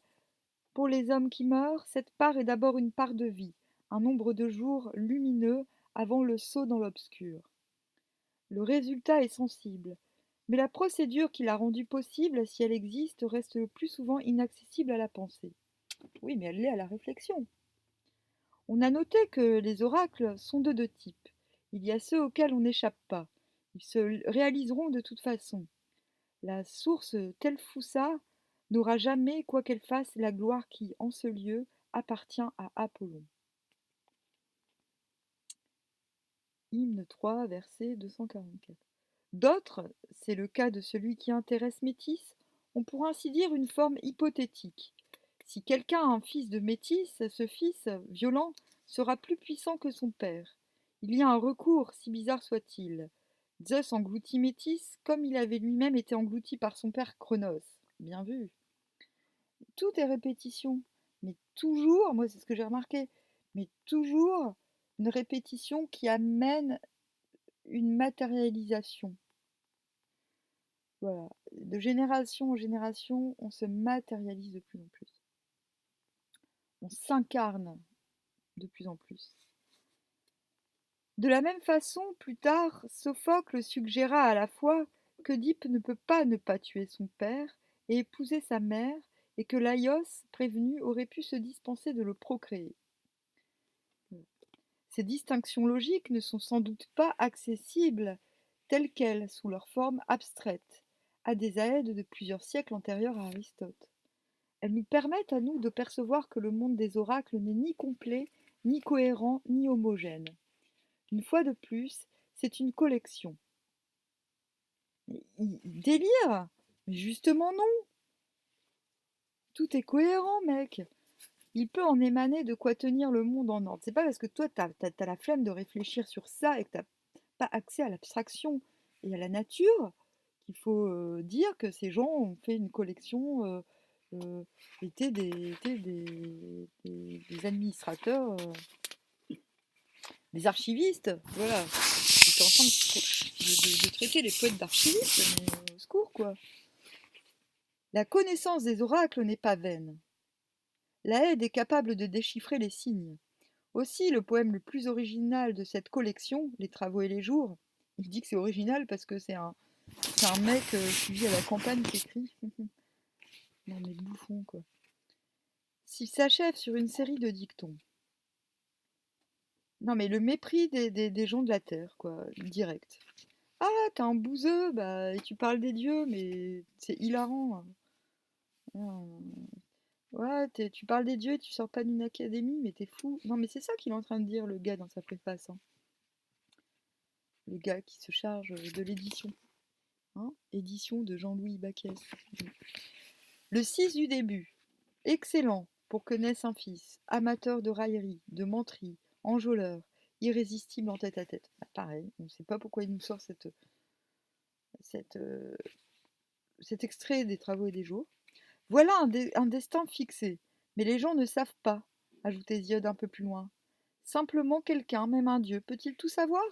S1: pour les hommes qui meurent, cette part est d'abord une part de vie, un nombre de jours lumineux avant le saut dans l'obscur. Le résultat est sensible, mais la procédure qui l'a rendue possible, si elle existe, reste le plus souvent inaccessible à la pensée. Oui, mais elle l'est à la réflexion. On a noté que les oracles sont de deux types. Il y a ceux auxquels on n'échappe pas. Ils se réaliseront de toute façon. La source Telfoussa n'aura jamais, quoi qu'elle fasse, la gloire qui, en ce lieu, appartient à Apollon. Hymne 3, verset 244. D'autres, c'est le cas de celui qui intéresse Métis, ont pour ainsi dire une forme hypothétique. Si quelqu'un a un fils de Métis, ce fils, violent, sera plus puissant que son père. Il y a un recours, si bizarre soit-il. Zeus engloutit Métis comme il avait lui-même été englouti par son père Cronos. Bien vu. Tout est répétition. Mais toujours, moi c'est ce que j'ai remarqué, mais toujours une répétition qui amène une matérialisation. Voilà. De génération en génération, on se matérialise de plus en plus. On s'incarne de plus en plus. De la même façon, plus tard, Sophocle suggéra à la fois qu'Oedipe ne pas tuer son père et épouser sa mère, et que Laios, prévenu, aurait pu se dispenser de le procréer. Ces distinctions logiques ne sont sans doute pas accessibles telles quelles, sous leur forme abstraite, à des aèdes de plusieurs siècles antérieurs à Aristote. Elles nous permettent à nous de percevoir que le monde des oracles n'est ni complet, ni cohérent, ni homogène. Une fois de plus, c'est une collection. Délire! Mais justement non! Tout est cohérent, mec! Il peut en émaner de quoi tenir le monde en ordre. C'est pas parce que toi, t'as la flemme de réfléchir sur ça et que t'as pas accès à l'abstraction et à la nature qu'il faut dire que ces gens ont fait une collection, étaient des administrateurs, des archivistes. Voilà. J'étais en train de traiter les poètes d'archivistes, mais au secours, quoi. La connaissance des oracles n'est pas vaine. La Haide est capable de déchiffrer les signes. Aussi, le poème le plus original de cette collection, Les Travaux et les Jours, il dit que c'est original parce que c'est un mec qui vit à la campagne qui écrit. Non mais bouffon quoi. S'il s'achève sur une série de dictons. Non mais le mépris des gens de la Terre, quoi, direct. Ah, t'es un bouseux, bah, et tu parles des dieux, mais c'est hilarant. Hein. Ouais, tu parles des dieux et tu sors pas d'une académie, mais t'es fou. Non mais c'est ça qu'il est en train de dire, le gars, dans sa préface. Hein. Le gars qui se charge de l'édition. Hein, édition de Jean-Louis Baquès. Le 6 du début. Excellent pour que naisse un fils, amateur de raillerie, de menterie, enjôleur, irrésistible en tête-à-tête. Bah, pareil, on ne sait pas pourquoi il nous sort cette, cet extrait des Travaux et des Jours. Voilà un destin fixé, mais les gens ne savent pas, ajoutait Ziode un peu plus loin. Simplement quelqu'un, même un dieu, peut-il tout savoir?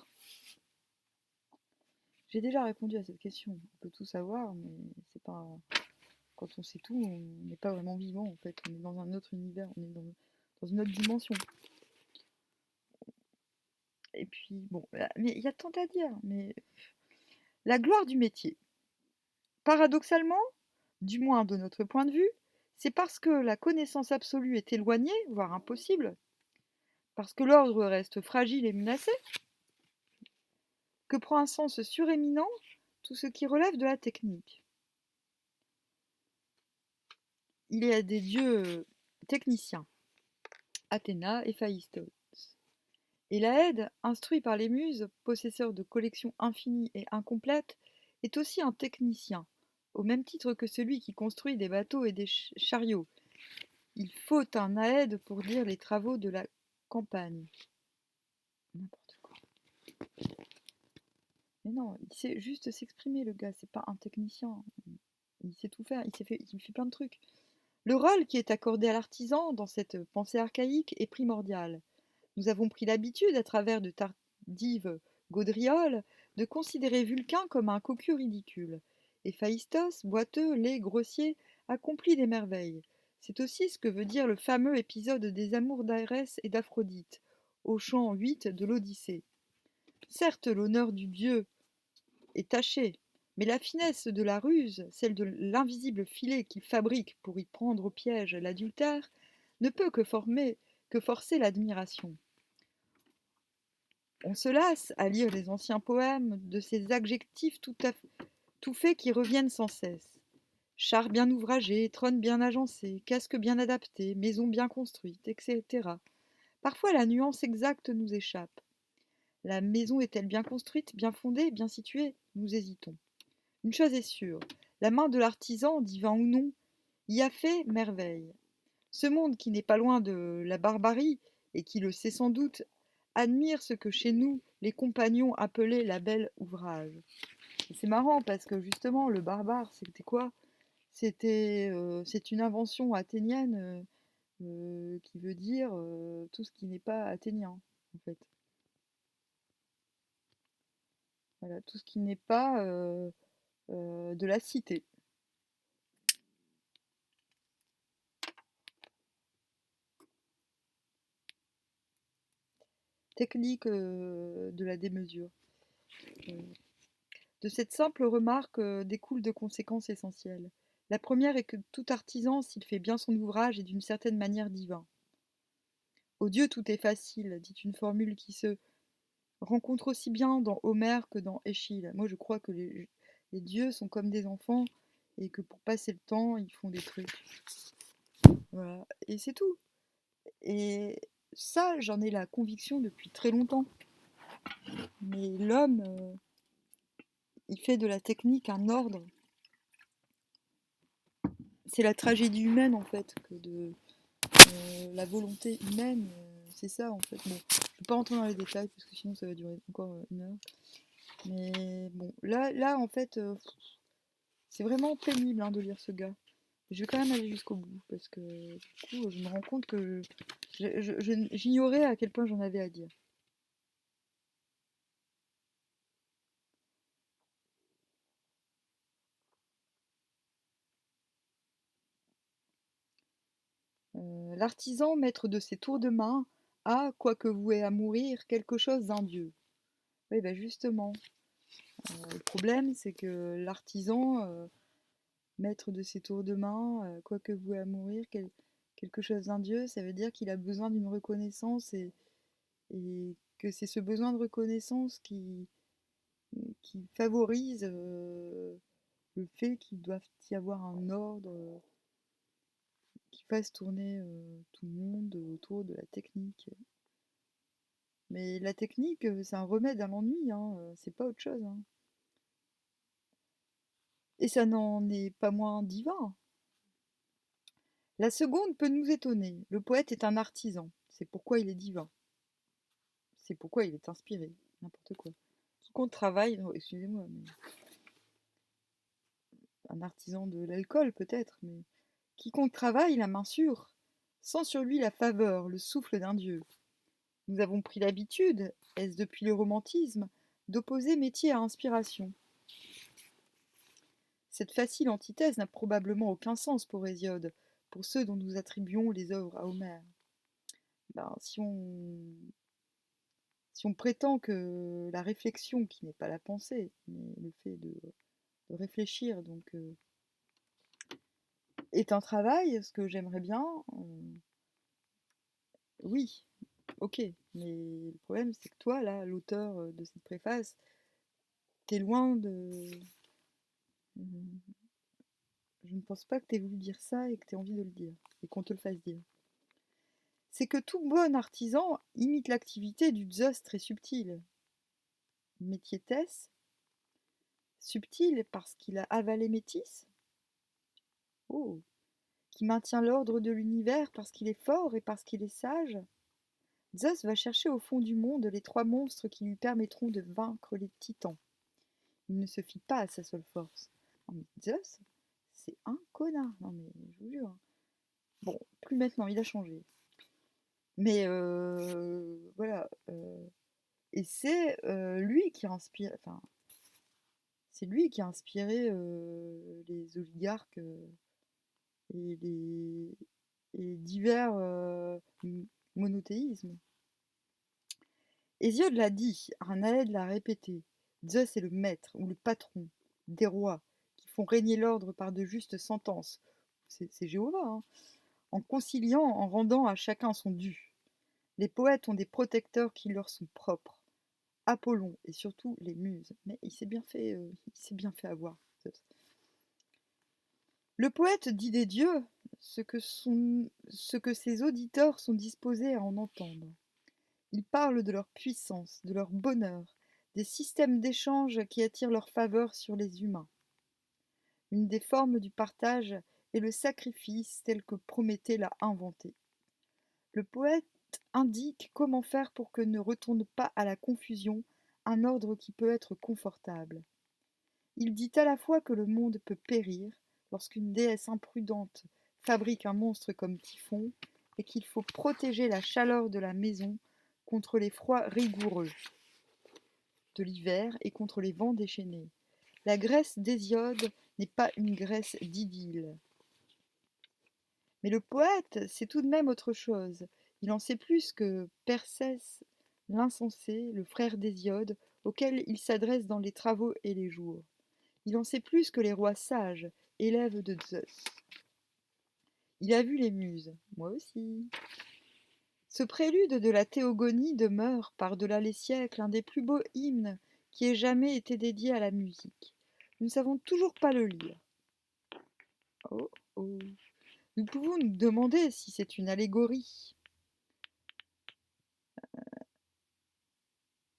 S1: J'ai déjà répondu à cette question. On peut tout savoir, mais c'est pas. Quand on sait tout, on n'est pas vraiment vivant en fait. On est dans un autre univers, on est dans une autre dimension. Et puis, bon, mais il y a tant à dire. Mais la gloire du métier. Paradoxalement, du moins de notre point de vue, c'est parce que la connaissance absolue est éloignée, voire impossible, parce que l'ordre reste fragile et menacé, que prend un sens suréminent tout ce qui relève de la technique. Il y a des dieux techniciens, Athéna et Phaïstos. Et Laëde, instruit par les muses, possesseur de collections infinies et incomplètes, est aussi un technicien, au même titre que celui qui construit des bateaux et des chariots. Il faut un Aède pour dire les travaux de la campagne. N'importe quoi. Mais non, il sait juste s'exprimer, le gars, c'est pas un technicien. Il sait tout faire, il fait plein de trucs. Le rôle qui est accordé à l'artisan dans cette pensée archaïque est primordial. Nous avons pris l'habitude, à travers de tardives gaudrioles, de considérer Vulcain comme un cocu ridicule. Et Phaïstos, boiteux, laid, grossier, accomplit des merveilles. C'est aussi ce que veut dire le fameux épisode des amours d'Arès et d'Aphrodite, au chant 8 de l'Odyssée. Certes, l'honneur du dieu est taché, mais la finesse de la ruse, celle de l'invisible filet qu'il fabrique pour y prendre au piège l'adultère, ne peut que forcer l'admiration. On se lasse, à lire les anciens poèmes, de ces adjectifs tout faits qui reviennent sans cesse. Char bien ouvragé, trône bien agencé, casque bien adapté, maison bien construite, etc. Parfois la nuance exacte nous échappe. La maison est-elle bien construite, bien fondée, bien située? Nous hésitons. Une chose est sûre, la main de l'artisan, divin ou non, y a fait merveille. Ce monde qui n'est pas loin de la barbarie, et qui le sait sans doute, admire ce que chez nous les compagnons appelaient la belle ouvrage. Et c'est marrant parce que justement le barbare c'était quoi? C'est une invention athénienne qui veut dire tout ce qui n'est pas athénien en fait. Voilà, tout ce qui n'est pas de la cité. Technique de la démesure. Euh, De cette simple remarque découlent deux conséquences essentielles. La première est que tout artisan, s'il fait bien son ouvrage, est d'une certaine manière divin. Aux dieux tout est facile, dit une formule qui se rencontre aussi bien dans Homère que dans Échille. Moi je crois que les dieux sont comme des enfants et que pour passer le temps, ils font des trucs. Voilà. Et c'est tout. Et ça, j'en ai la conviction depuis très longtemps. Mais l'homme, il fait de la technique un ordre. C'est la tragédie humaine en fait que de la volonté humaine, c'est ça en fait. Bon, je ne vais pas rentrer dans les détails parce que sinon ça va durer encore une heure. Mais bon, là en fait, c'est vraiment pénible hein, de lire ce gars. Je vais quand même aller jusqu'au bout parce que du coup, je me rends compte que j'ignorais à quel point j'en avais à dire. L'artisan, maître de ses tours de main, a, quoique voué à mourir, quelque chose d'un dieu. Oui, ben justement, le problème, c'est que l'artisan, maître de ses tours de main, quoique voué à mourir, quelque chose d'un dieu, ça veut dire qu'il a besoin d'une reconnaissance et que c'est ce besoin de reconnaissance qui favorise le fait qu'il doit y avoir un ordre qui fasse tourner tout le monde autour de la technique. Mais la technique, c'est un remède à l'ennui, hein, c'est pas autre chose, hein. Et ça n'en est pas moins divin. La seconde peut nous étonner. Le poète est un artisan. C'est pourquoi il est divin. C'est pourquoi il est inspiré. N'importe quoi. Quiconque travaille, non, excusez-moi, mais un artisan de l'alcool peut-être, mais quiconque travaille la main sûre, sent sur lui la faveur, le souffle d'un dieu. Nous avons pris l'habitude, est-ce depuis le romantisme, d'opposer métier à inspiration. Cette facile antithèse n'a probablement aucun sens pour Hésiode, pour ceux dont nous attribuons les œuvres à Homère. Ben, si on prétend que la réflexion, qui n'est pas la pensée, mais le fait de réfléchir, donc est un travail, ce que j'aimerais bien, oui, ok. Mais le problème, c'est que toi, là, l'auteur de cette préface, t'es loin de... Je ne pense pas que t'aies voulu dire ça et que t'aies envie de le dire, et qu'on te le fasse dire. C'est que tout bon artisan imite l'activité du Zeus très subtil. Métier-tesse, subtil parce qu'il a avalé Métis, oh, qui maintient l'ordre de l'univers parce qu'il est fort et parce qu'il est sage. Zeus va chercher au fond du monde les 3 monstres qui lui permettront de vaincre les titans. Il ne se fie pas à sa seule force. Non mais Zeus, c'est un connard. Non mais je vous jure. Bon, plus maintenant, il a changé. Mais voilà. Et c'est lui qui inspire. Enfin, c'est lui qui a inspiré les oligarques et les divers monothéismes. Hésiode l'a dit, Arnaède l'a répété, Zeus est le maître ou le patron des rois qui font régner l'ordre par de justes sentences. C'est Jéhovah, hein, en conciliant, en rendant à chacun son dû. Les poètes ont des protecteurs qui leur sont propres. Apollon et surtout les muses. Mais il s'est bien fait avoir. Zeus. Le poète dit des dieux ce que ses auditeurs sont disposés à en entendre. Il parle de leur puissance, de leur bonheur, des systèmes d'échange qui attirent leur faveur sur les humains. Une des formes du partage est le sacrifice tel que Prométhée l'a inventé. Le poète indique comment faire pour que ne retourne pas à la confusion un ordre qui peut être confortable. Il dit à la fois que le monde peut périr lorsqu'une déesse imprudente fabrique un monstre comme Typhon et qu'il faut protéger la chaleur de la maison contre les froids rigoureux de l'hiver et contre les vents déchaînés. La Grèce d'Hésiode n'est pas une Grèce d'idylle. Mais le poète, c'est tout de même autre chose. Il en sait plus que Persès l'insensé, le frère d'Hésiode, auquel il s'adresse dans les travaux et les jours. Il en sait plus que les rois sages, élèves de Zeus. Il a vu les muses, moi aussi. Ce prélude de la théogonie demeure, par-delà les siècles, un des plus beaux hymnes qui ait jamais été dédié à la musique. Nous ne savons toujours pas le lire. Oh, oh. Nous pouvons nous demander si c'est une allégorie,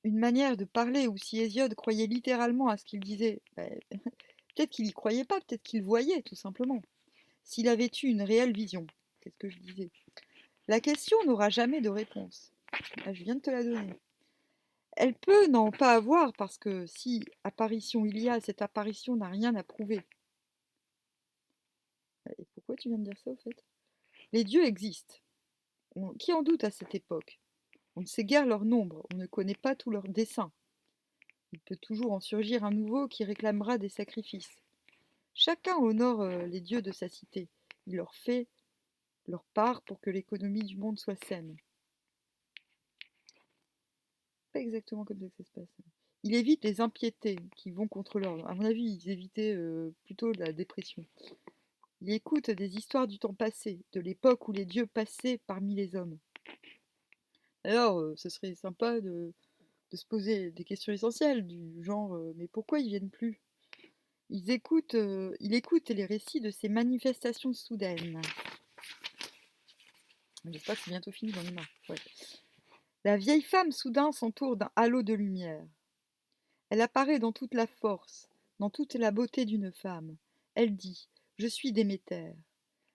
S1: une manière de parler, ou si Hésiode croyait littéralement à ce qu'il disait. Peut-être qu'il y croyait pas, peut-être qu'il voyait, tout simplement. S'il avait eu une réelle vision, c'est ce que je disais. La question n'aura jamais de réponse. Là, je viens de te la donner. Elle peut n'en pas avoir parce que si apparition il y a, cette apparition n'a rien à prouver. Et pourquoi tu viens de dire ça au fait? Les dieux existent. Qui en doute à cette époque? On ne sait guère leur nombre, on ne connaît pas tous leurs desseins. Il peut toujours en surgir un nouveau qui réclamera des sacrifices. Chacun honore les dieux de sa cité. Il leur fait leur part pour que l'économie du monde soit saine. Pas exactement comme ça que ça se passe. Il évite les impiétés qui vont contre l'ordre. À mon avis, ils évitaient plutôt la dépression. Il écoute des histoires du temps passé, de l'époque où les dieux passaient parmi les hommes. Alors, ce serait sympa de se poser des questions essentielles, du genre mais pourquoi ils viennent plus? Il écoute les récits de ces manifestations soudaines. J'espère que c'est bientôt fini, j'en ai marre. Ouais. La vieille femme soudain s'entoure d'un halo de lumière. Elle apparaît dans toute la force, dans toute la beauté d'une femme. Elle dit « Je suis Déméter ».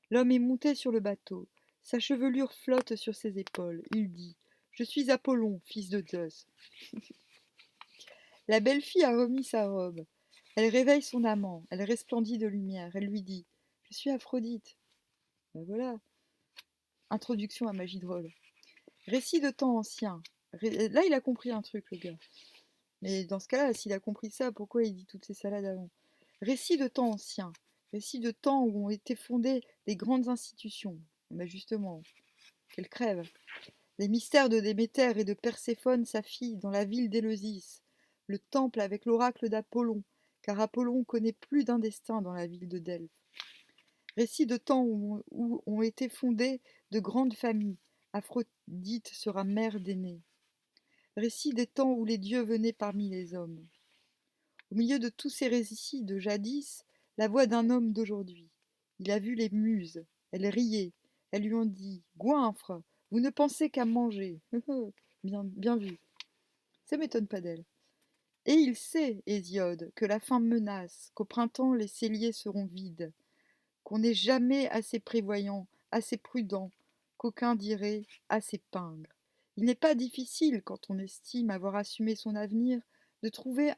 S1: L'homme est monté sur le bateau. Sa chevelure flotte sur ses épaules. Il dit « Je suis Apollon, fils de Zeus ». La belle fille a remis sa robe. Elle réveille son amant. Elle resplendit de lumière. Elle lui dit « Je suis Aphrodite ». Ben voilà. Introduction à Magie drôle. Récit de temps ancien. Là, il a compris un truc, le gars. Mais dans ce cas-là, s'il a compris ça, pourquoi il dit toutes ces salades avant? Récit de temps ancien. Récit de temps où ont été fondées les grandes institutions. Mais justement, qu'elle crève. Les mystères de Déméter et de Perséphone, sa fille, dans la ville d'Éleusis. Le temple avec l'oracle d'Apollon, car Apollon connaît plus d'un destin dans la ville de Delphes. Récit de temps où ont été fondées de grandes familles. Aphrodite sera mère d'aînés. Récit des temps où les dieux venaient parmi les hommes. Au milieu de tous ces récits de jadis, la voix d'un homme d'aujourd'hui. Il a vu les muses. Elles riaient. Elles lui ont dit: Goinfre, vous ne pensez qu'à manger. Bien, bien vu. Ça m'étonne pas d'elle. Et il sait, Hésiode, que la faim menace, qu'au printemps les celliers seront vides, qu'on n'est jamais assez prévoyant, assez prudent, qu'aucun dirait assez pingre. Il n'est pas difficile, quand on estime avoir assumé son avenir, de trouver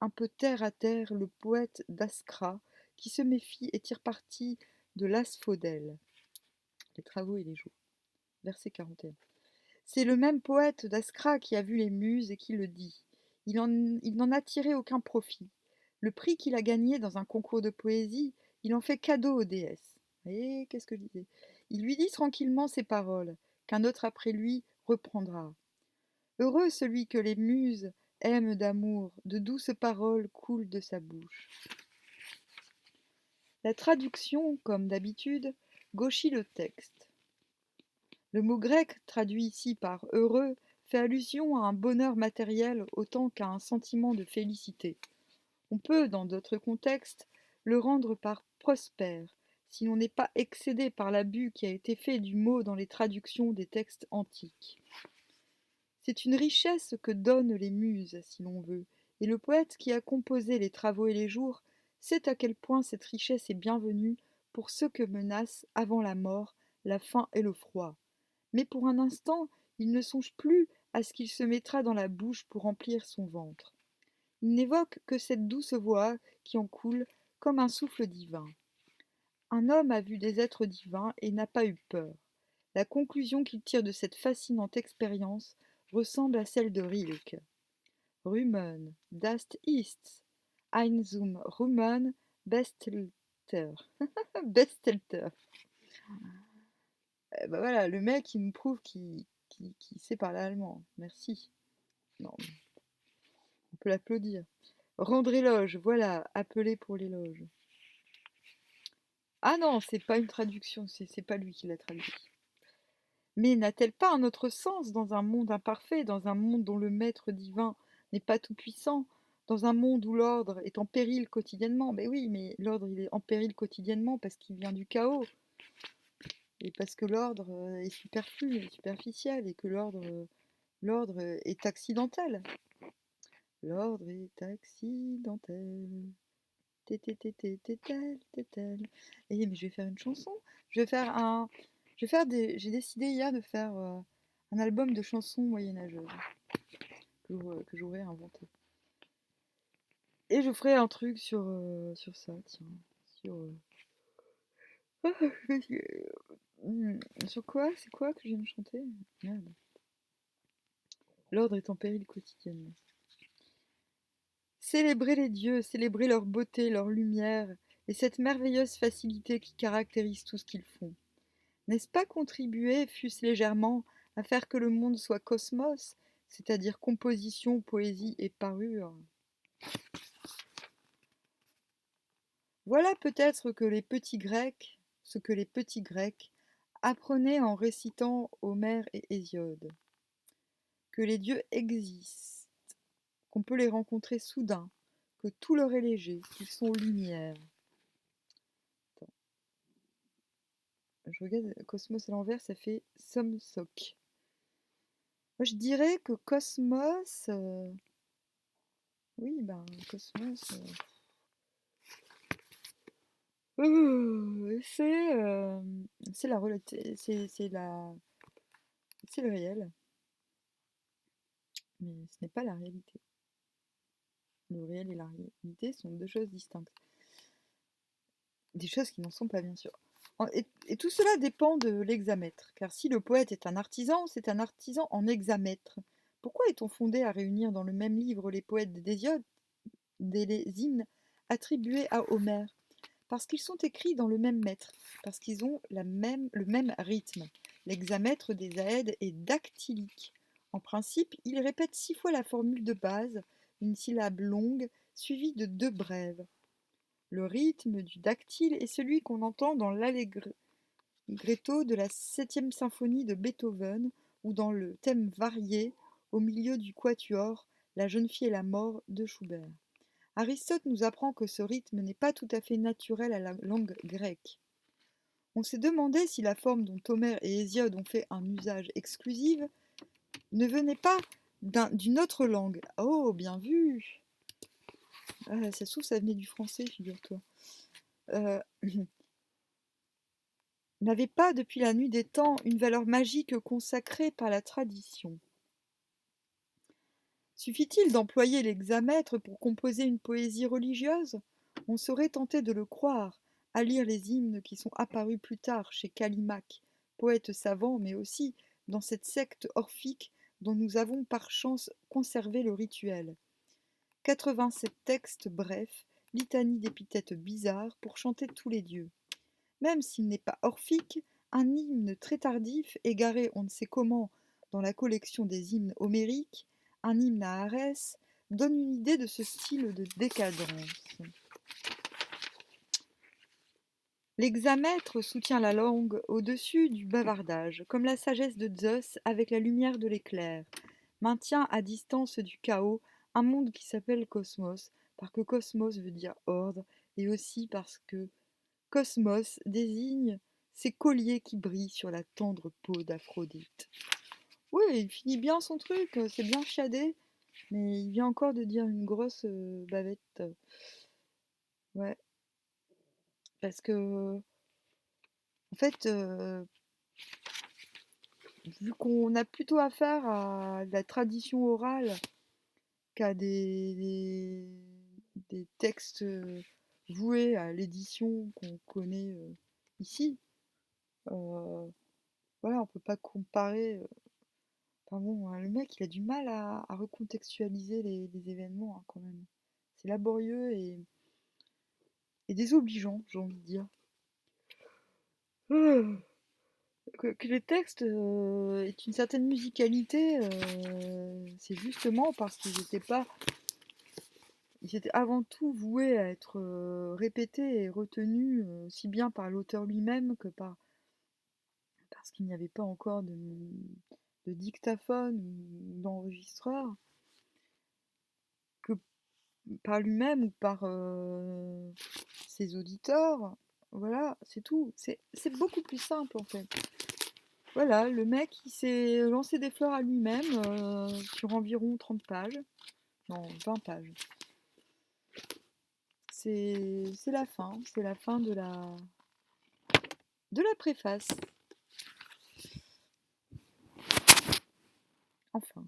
S1: un peu terre à terre le poète d'Ascra, qui se méfie et tire parti de l'asphodèle. Les travaux et les jours. Verset 41. C'est le même poète d'Ascra qui a vu les muses et qui le dit. Il n'en a tiré aucun profit. Le prix qu'il a gagné dans un concours de poésie, il en fait cadeau aux déesses. Et qu'est-ce que je disais? Il lui dit tranquillement ces paroles, qu'un autre après lui reprendra. Heureux celui que les muses aiment d'amour, de douces paroles coulent de sa bouche. La traduction, comme d'habitude, gauchit le texte. Le mot grec, traduit ici par heureux, fait allusion à un bonheur matériel autant qu'à un sentiment de félicité. On peut, dans d'autres contextes, le rendre par prospère, si l'on n'est pas excédé par l'abus qui a été fait du mot dans les traductions des textes antiques. C'est une richesse que donnent les muses, si l'on veut, et le poète qui a composé les travaux et les jours sait à quel point cette richesse est bienvenue pour ceux que menacent, avant la mort, la faim et le froid. Mais pour un instant, il ne songe plus à ce qu'il se mettra dans la bouche pour remplir son ventre. Il n'évoque que cette douce voix qui en coule comme un souffle divin. Un homme a vu des êtres divins et n'a pas eu peur. La conclusion qu'il tire de cette fascinante expérience ressemble à celle de Rilke. Rummen, das ist ein zum Rummen Bestelter. Bestelter. Ben voilà, le mec, il nous prouve qu'il sait parler allemand. Merci. Non, on peut l'applaudir. Rendre éloge, voilà, appeler pour l'éloge. Ah non, c'est pas une traduction, c'est pas lui qui l'a traduit. Mais n'a-t-elle pas un autre sens dans un monde imparfait, dans un monde dont le maître divin n'est pas tout-puissant, dans un monde où l'ordre est en péril quotidiennement? Ben oui, mais l'ordre il est en péril quotidiennement parce qu'il vient du chaos, et parce que l'ordre est superflu, est superficiel, et que l'ordre est accidentel. L'ordre est accidentel. Tétététététel. Eh mais je vais faire une chanson. Je vais faire un. Je vais faire des. J'ai décidé hier de faire un album de chansons moyenâgeuses que j'aurais inventé. Et je ferai un truc sur ça, tiens. Sur. Sur quoi? C'est quoi que je viens de chanter? Merde. L'ordre est en péril quotidiennement. Célébrer les dieux, célébrer leur beauté, leur lumière, et cette merveilleuse facilité qui caractérise tout ce qu'ils font. N'est-ce pas contribuer, fût-ce légèrement, à faire que le monde soit cosmos, c'est-à-dire composition, poésie et parure? Voilà peut-être que les petits Grecs, ce que les petits Grecs apprenaient en récitant Homère et Hésiode, que les dieux existent, qu'on peut les rencontrer soudain, que tout leur est léger, qu'ils sont lumière. Attends. Je regarde Cosmos à l'envers, ça fait Somsoc. Moi, je dirais que Cosmos, oui, ben Cosmos, c'est la c'est le réel, mais ce n'est pas la réalité. Le réel et la réalité sont deux choses distinctes. Des choses qui n'en sont pas, bien sûr. Et tout cela dépend de l'hexamètre, car si le poète est un artisan, c'est un artisan en hexamètre. Pourquoi est-on fondé à réunir dans le même livre les poètes d'Hésiode et les hymnes attribués à Homère? Parce qu'ils sont écrits dans le même mètre, parce qu'ils ont le même rythme. L'hexamètre des Aèdes est dactylique. En principe, il répète 6 fois la formule de base, une syllabe longue, suivie de 2 brèves. Le rythme du dactyle est celui qu'on entend dans l'allegretto de la 7e symphonie de Beethoven ou dans le thème varié au milieu du quatuor La jeune fille et la mort de Schubert. Aristote nous apprend que ce rythme n'est pas tout à fait naturel à la langue grecque. On s'est demandé si la forme dont Homère et Hésiode ont fait un usage exclusif ne venait pas d'une autre langue. Oh, bien vu! Ah, ça se trouve, ça venait du français, figure-toi. Euh, n'avait pas, depuis la nuit des temps, une valeur magique consacrée par la tradition. Suffit-il d'employer l'hexamètre pour composer une poésie religieuse? On serait tenté de le croire, à lire les hymnes qui sont apparus plus tard chez Callimaque, poète savant, mais aussi dans cette secte orphique dont nous avons par chance conservé le rituel. 87 textes brefs, litanie d'épithètes bizarres pour chanter tous les dieux. Même s'il n'est pas orphique, un hymne très tardif, égaré on ne sait comment dans la collection des hymnes homériques, un hymne à Arès, donne une idée de ce style de décadence. L'hexamètre soutient la langue au-dessus du bavardage, comme la sagesse de Zeus avec la lumière de l'éclair, maintient à distance du chaos un monde qui s'appelle cosmos, parce que cosmos veut dire ordre, et aussi parce que cosmos désigne ces colliers qui brillent sur la tendre peau d'Aphrodite. Oui, il finit bien son truc, c'est bien chiadé, mais il vient encore de dire une grosse bavette. Ouais, parce que, en fait, vu qu'on a plutôt affaire à de la tradition orale qu'à des textes voués à l'édition qu'on connaît ici, euh, voilà, on peut pas comparer. Enfin bon, le mec, il a du mal à recontextualiser les événements, hein, quand même. C'est laborieux et désobligeant, j'ai envie de dire. Ah, que les textes aient une certaine musicalité, c'est justement parce ils étaient avant tout voués à être répétés et retenus aussi bien par l'auteur lui-même que parce qu'il n'y avait pas encore de dictaphone ou d'enregistreur, que par lui-même ou par ses auditeurs. Voilà, c'est tout. C'est beaucoup plus simple en fait. Voilà, le mec il s'est lancé des fleurs à lui-même sur environ 30 pages. Non, 20 pages. C'est la fin de la préface.